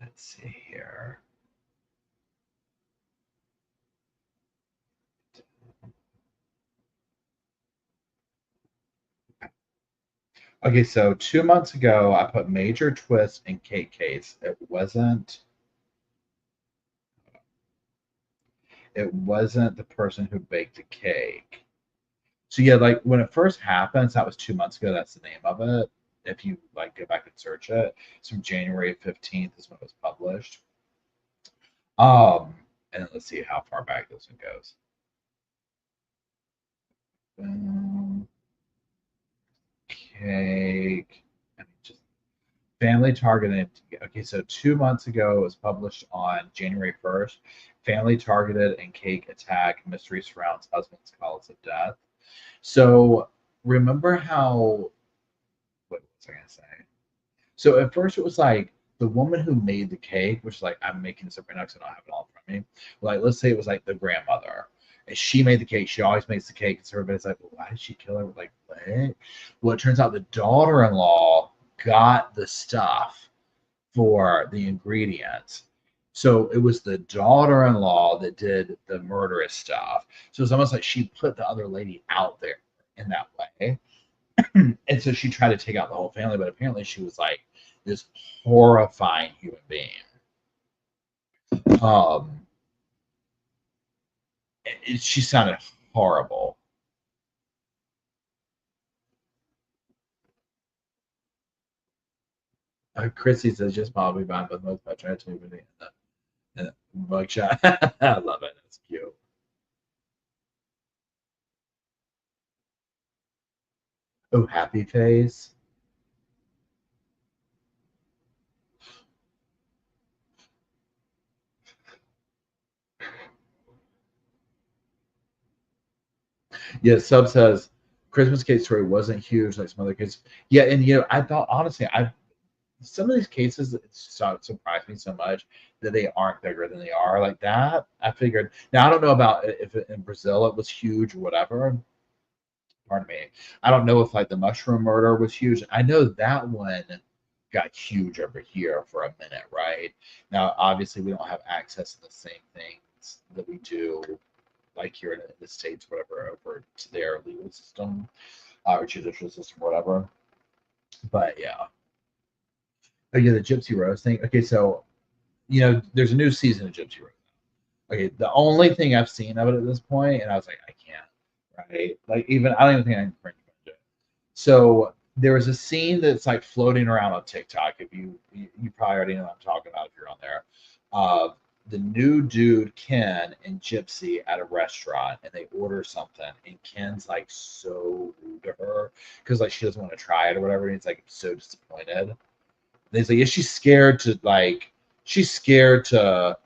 Let's see here. Okay, so 2 months ago, I put major twist in cake case. It wasn't the person who baked the cake. So yeah, like when it first happens, that was 2 months ago. That's the name of it. If you like go back and search it, it's from January 15th is when it was published. And then let's see how far back this one goes. Cake. I mean, just family targeted. Okay, so 2 months ago it was published on January 1st. Family targeted and cake attack mystery surrounds husband's cause of death. So remember how what was I gonna say? So at first it was like the woman who made the cake, which is like I'm making this up right now because I don't have it all in front of me. Like let's say it was like the grandmother. And she made the cake. She always makes the cake. So everybody's like, well, why did she kill her? Like, what? Well, it turns out the daughter-in-law got the stuff for the ingredients. So it was the daughter-in-law that did the murderous stuff. So it's almost like she put the other lady out there in that way. And so she tried to take out the whole family, but apparently she was like this horrifying human being. She sounded horrible. Chrissy says just probably buying both most by trying to in the mugshot. I love it. That's cute. Oh, happy face. Yeah, Sub says Christmas case story wasn't huge like some other cases. Yeah, and I thought honestly, some of these cases it surprised me so much that they aren't bigger than they are like that. I figured. Now I don't know about if in Brazil it was huge or whatever. Pardon me. I don't know if like the mushroom murder was huge. I know that one got huge over here for a minute, right? Now, obviously, we don't have access to the same things that we do, like here in the States, whatever, over to their legal system or judicial system, whatever. But yeah. Oh, yeah, the Gypsy Rose thing. Okay, so, there's a new season of Gypsy Rose. Okay, the only thing I've seen of it at this point, and I was like, I can't, right? Like, I don't even think I can print it. So there was a scene that's like floating around on TikTok. If you probably already know what I'm talking about if you're on there. The new dude Ken and Gypsy at a restaurant, and they order something, and Ken's like so rude to her because like she doesn't want to try it or whatever. And he's like so disappointed. And he's like, yeah, she's scared to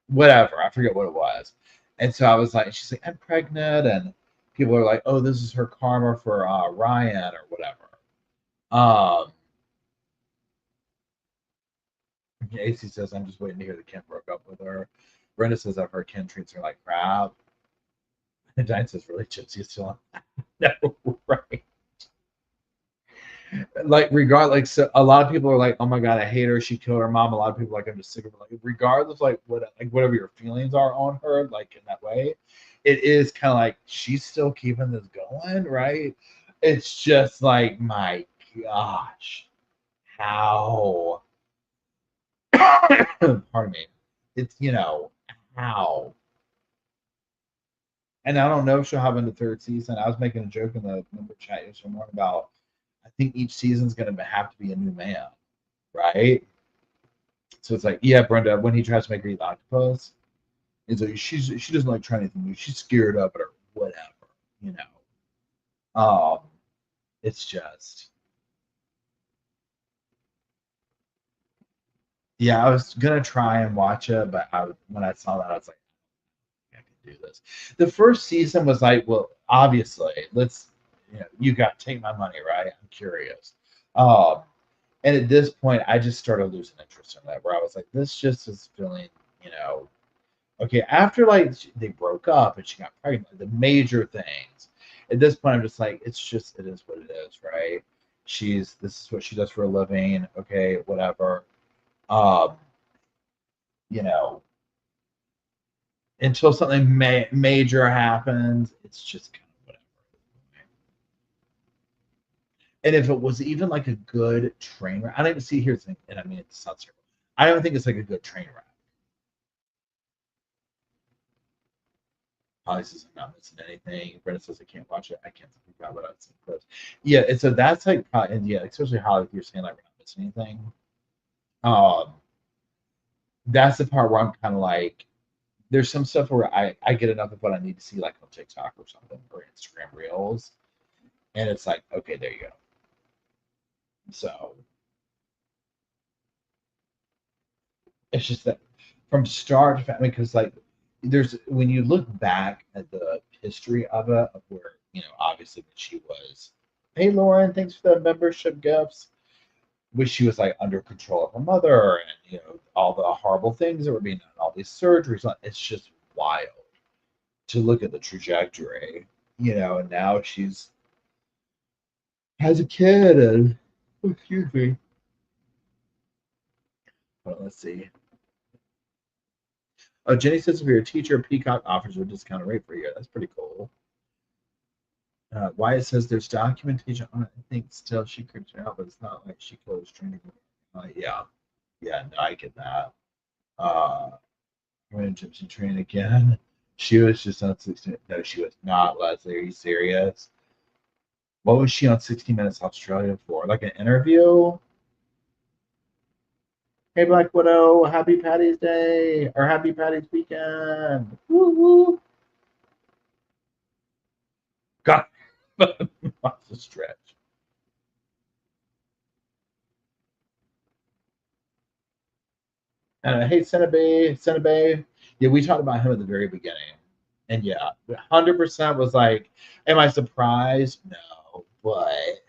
whatever. I forget what it was. And so I was like, she's like, I'm pregnant, and people are like, oh, this is her karma for Ryan or whatever. AC says, I'm just waiting to hear that Ken broke up with her. Brenda says, I've heard Ken treats her like crap. And Diane says, really, Gypsy is still on? No, right. Like, regardless, so a lot of people are like, oh my God, I hate her. She killed her mom. A lot of people are like, I'm just sick of her. Like, regardless, whatever your feelings are on her, like in that way, it is kind of like she's still keeping this going, right? It's just like, my gosh, how? Pardon me. It's how. And I don't know if she'll have in the third season. I was making a joke in the member chat yesterday morning about I think each season's going to have to be a new man, right? So it's like, yeah, Brenda, when he tries to make her eat octopus, it's like she doesn't like trying anything new. She's scared of it or whatever, It's just, yeah, I was gonna try and watch it, but when I saw that, I was like, I can do this. The first season was like, well, obviously, you got to take my money, right? I'm curious. And at this point, I just started losing interest in that, where I was like, this just is feeling, okay, after like they broke up and she got pregnant, the major things. At this point, I'm just like, it is what it is, right? This is what she does for a living. Okay, whatever. Until something major happens, it's just kind of whatever. And if it was even like a good train wreck, I don't even see here's the thing, and I mean it sounds terrible. I don't think it's like a good train wreck. Holly says I'm not missing anything. Brenda says I can't watch it. I can't think about what I've seen clips. Yeah, so that's like probably, and yeah, especially Holly, if you're saying like we're not missing anything. That's the part where I'm kind of like, there's some stuff where I get enough of what I need to see, like on TikTok or something, or Instagram Reels, and it's like, okay, there you go. So it's just that from start to because like when you look back at the history of it, of where obviously when she was, hey Lauren, thanks for the membership gifts, when she was like under control of her mother, and all the horrible things that were being done, all these surgeries, it's just wild to look at the trajectory, and now she's has a kid, and excuse me. Well, let's see. Oh, Jenny says if you're a teacher, Peacock offers a discounted rate for a year. That's pretty cool. Wyatt says there's documentation on it. I think still she could tell, but it's not like she closed training. Yeah, no, I get that. When Gypsy training again, she was just on 60. No, she was not. Leslie, are you serious? What was she on 60 Minutes Australia for? Like an interview? Hey, Black Widow, happy Patty's Day, or happy Patty's weekend. Woo woo. God, lots of stretch. Hey, Senabay. Yeah, we talked about him at the very beginning. And yeah, 100% was like, am I surprised? No, but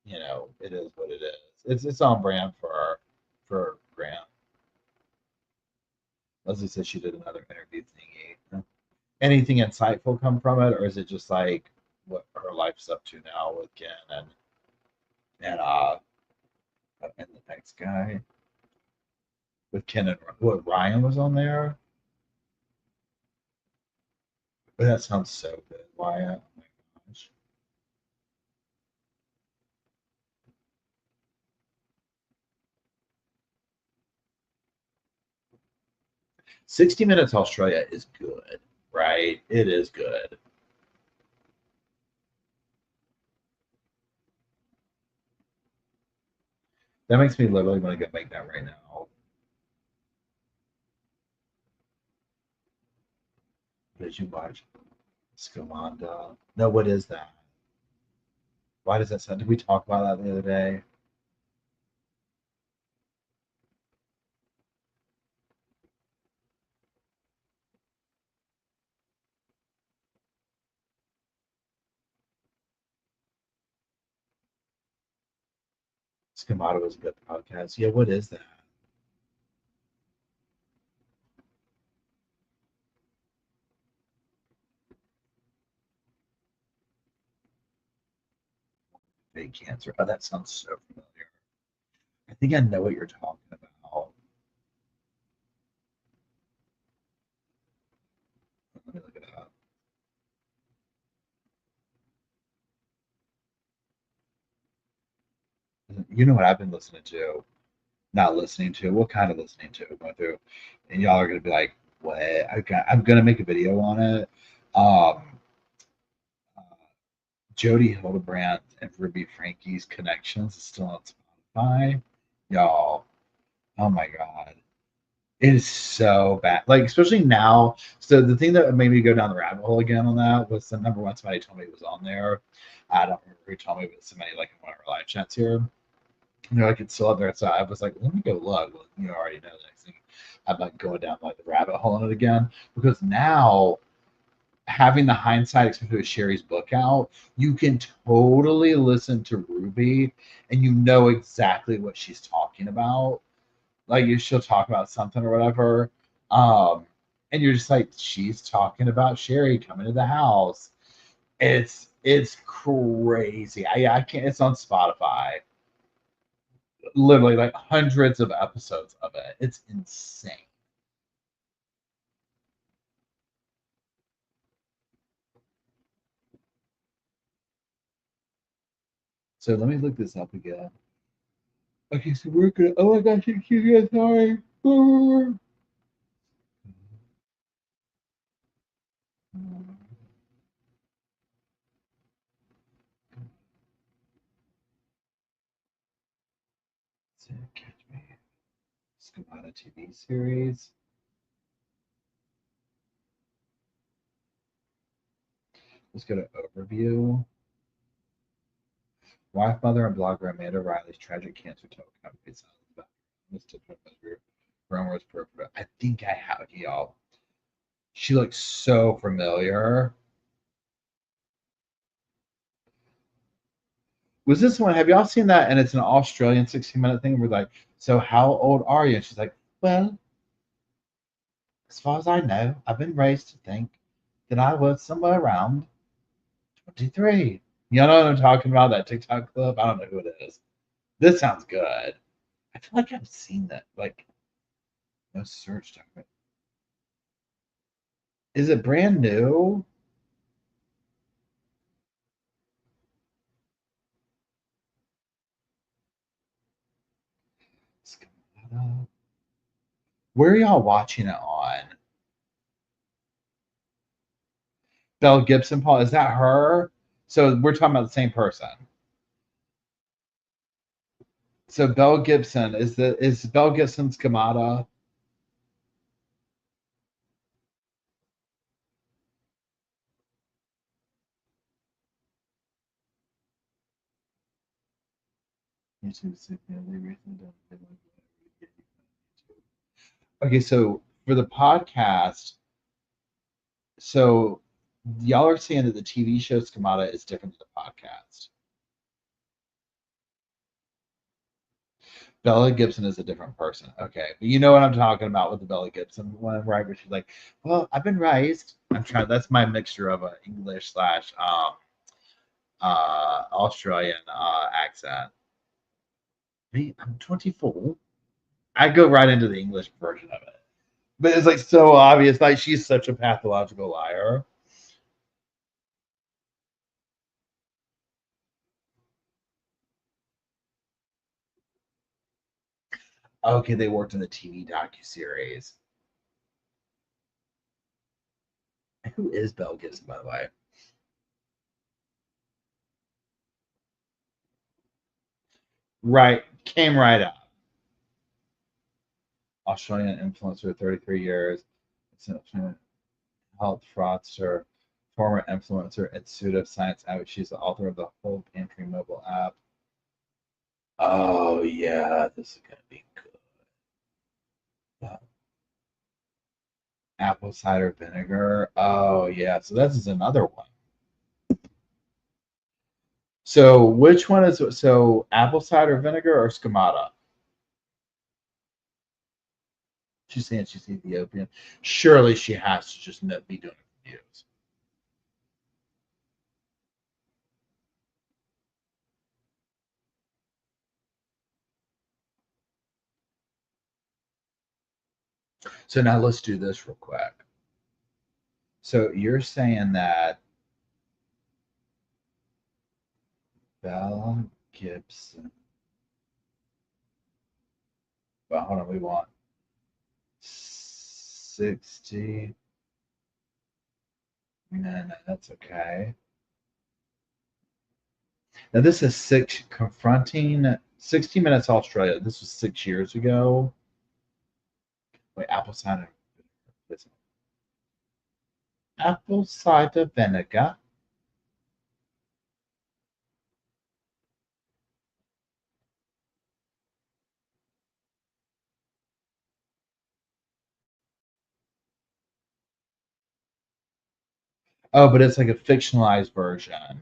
you know, it is what it is. It's on brand for Grant. Leslie says she did another interview thingy. Anything insightful come from it, or is it just like what her life's up to now with Ken and the next guy with Ken and what Ryan was on there? But that sounds so good, Wyatt. Oh my gosh. 60 Minutes Australia is good, right? It is good. That makes me literally want to go make that right now. Did you watch Scamanda? No, what is that? Why does that sound? Did we talk about that the other day? Scamanda was a good podcast. Yeah, what is that? Fake cancer. Oh, that sounds so familiar. I think I know what you're talking about. Let me look it up. You know what I've been listening to? Not listening to. What kind of listening to? Going through, and y'all are gonna be like, "What?" I'm gonna make a video on it. Um, Jody Hildebrandt and Ruby Frankie's Connections is still on Spotify. Y'all, oh my god. It is so bad. Like, especially now. So the thing that made me go down the rabbit hole again on that was the number one, somebody told me it was on there. I don't remember who told me, but somebody like in one of our live chats here. And they're like, it's still up there. So I was like, let me go look. Well, you already know the next thing. I'm like going down like the rabbit hole in it again. Because now having the hindsight, especially with Sherry's book out, you can totally listen to Ruby and you know exactly what she's talking about. Like she'll talk about something or whatever. And you're just like, she's talking about Sherry coming to the house. It's crazy. I can't, it's on Spotify. Literally like hundreds of episodes of it. It's insane. So let me look this up again. Okay, so we're gonna. Oh my gosh, you guys, sorry. Catch me. Scamata TV series. Let's go to overview. Wife, mother, and blogger Amanda Riley's tragic cancer token updates on the Romer's perfect. I think I have y'all. She looks so familiar. Was this one? Have y'all seen that? And it's an Australian 60-minute thing. We're like, so how old are you? And she's like, well, as far as I know, I've been raised to think that I was somewhere around 23. You know what I'm talking about? That TikTok clip? I don't know who it is. This sounds good. I feel like I've seen that. Like, no search document. Is it brand new? Where are y'all watching it on? Belle Gibson, Paul, is that her? So we're talking about the same person. So Belle Gibson is Belle Gibson's Kamada? YouTube. Okay, so for the podcast, so y'all are saying that the TV show Schemata is different than the podcast. Bella Gibson is a different person. Okay. But you know what I'm talking about with the Bella Gibson one, right? Where she's like, well, I've been raised. I'm trying, that's my mixture of an English slash Australian accent. Me, I'm 24. I go right into the English version of it. But it's like so obvious, like she's such a pathological liar. Okay, they worked in the TV docuseries. Who is Belle Gibson, by the way? Right, came right up. Australian influencer, 33 years. Health fraudster, former influencer, and pseudoscience advocate. She's the author of the Whole Pantry mobile app. Oh, yeah, this is going to be good. Apple cider vinegar. Oh, yeah. So this is another one. So which one is so apple cider vinegar or Schemata? She's saying she's Ethiopian. Surely she has to just be doing reviews. So now let's do this real quick. So you're saying that Bella Gibson. Well, hold on, we want 60. No, that's okay. Now this is confronting 60 Minutes Australia. This was 6 years ago. Wait, apple cider. Apple cider vinegar. Oh, but it's like a fictionalized version.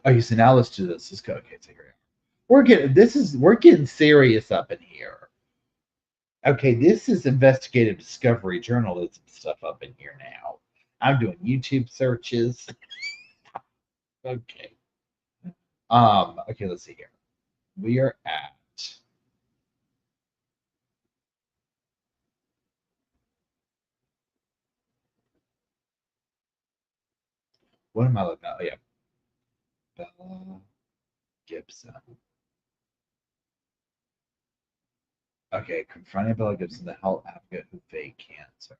Okay, so now let's do this. Let's go. Okay, so here we're getting serious up in here. Okay, this is investigative discovery journalism stuff up in here now. I'm doing YouTube searches. Okay. Okay, let's see here. We are at what am I looking at? Oh yeah. Bella Gibson. Okay, confronting Bella Gibson, the health advocate who faked cancer.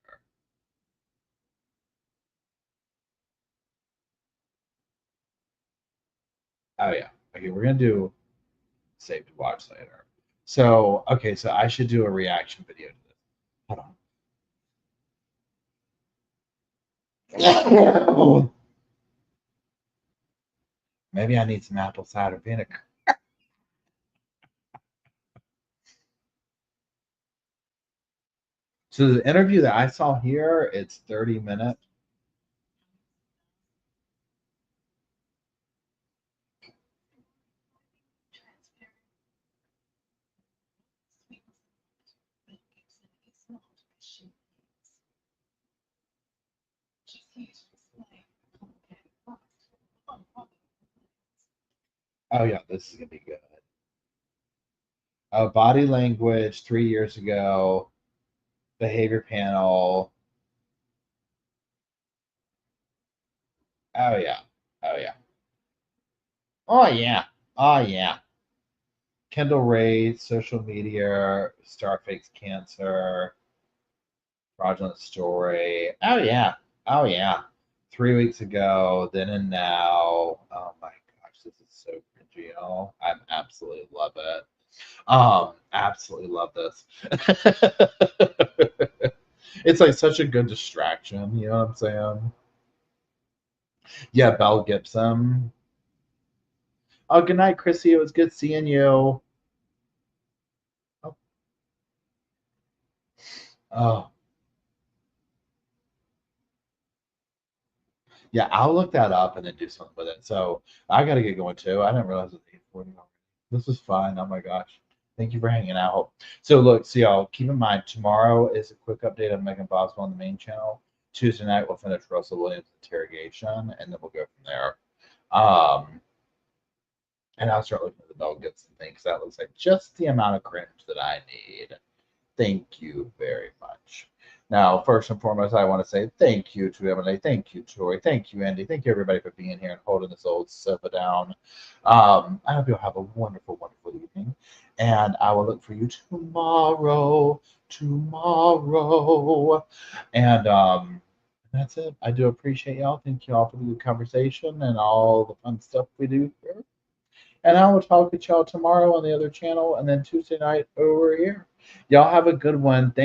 Oh yeah. Okay, we're gonna do save to watch later. So okay, so I should do a reaction video to this. Hold on. Maybe I need some apple cider vinegar. So the interview that I saw here, it's 30 minutes. Oh yeah, this is gonna be good. Body language 3 years ago, behavior panel. Oh yeah, oh yeah, oh yeah, oh yeah. Kendall Ray, social media, star fakes cancer, fraudulent story. Oh yeah, oh yeah. 3 weeks ago, then and now. Oh my gosh, this is so cringy, y'all. I absolutely love it. Absolutely love this. It's like such a good distraction, you know what I'm saying? Yeah, Belle Gibson. Oh, good night, Chrissy. It was good seeing you. Oh, yeah, I'll look that up and then do something with it. So I got to get going too. I didn't realize it was 8:40 already. This was fun. Oh my gosh. Thank you for hanging out. So look, so y'all keep in mind tomorrow is a quick update on Megan Boswell on the main channel. Tuesday night we'll finish Russell Williams' interrogation and then we'll go from there. And I'll start looking at the Mel Gibson thing because that looks like just the amount of cringe that I need. Thank you very much. Now, first and foremost, I want to say thank you to Emily. Thank you, Tori. Thank you, Andy. Thank you, everybody, for being here and holding this old sofa down. I hope you'll have a wonderful, wonderful evening. And I will look for you tomorrow. And that's it. I do appreciate y'all. Thank you all for the good conversation and all the fun stuff we do here. And I will talk to y'all tomorrow on the other channel and then Tuesday night over here. Y'all have a good one. Thank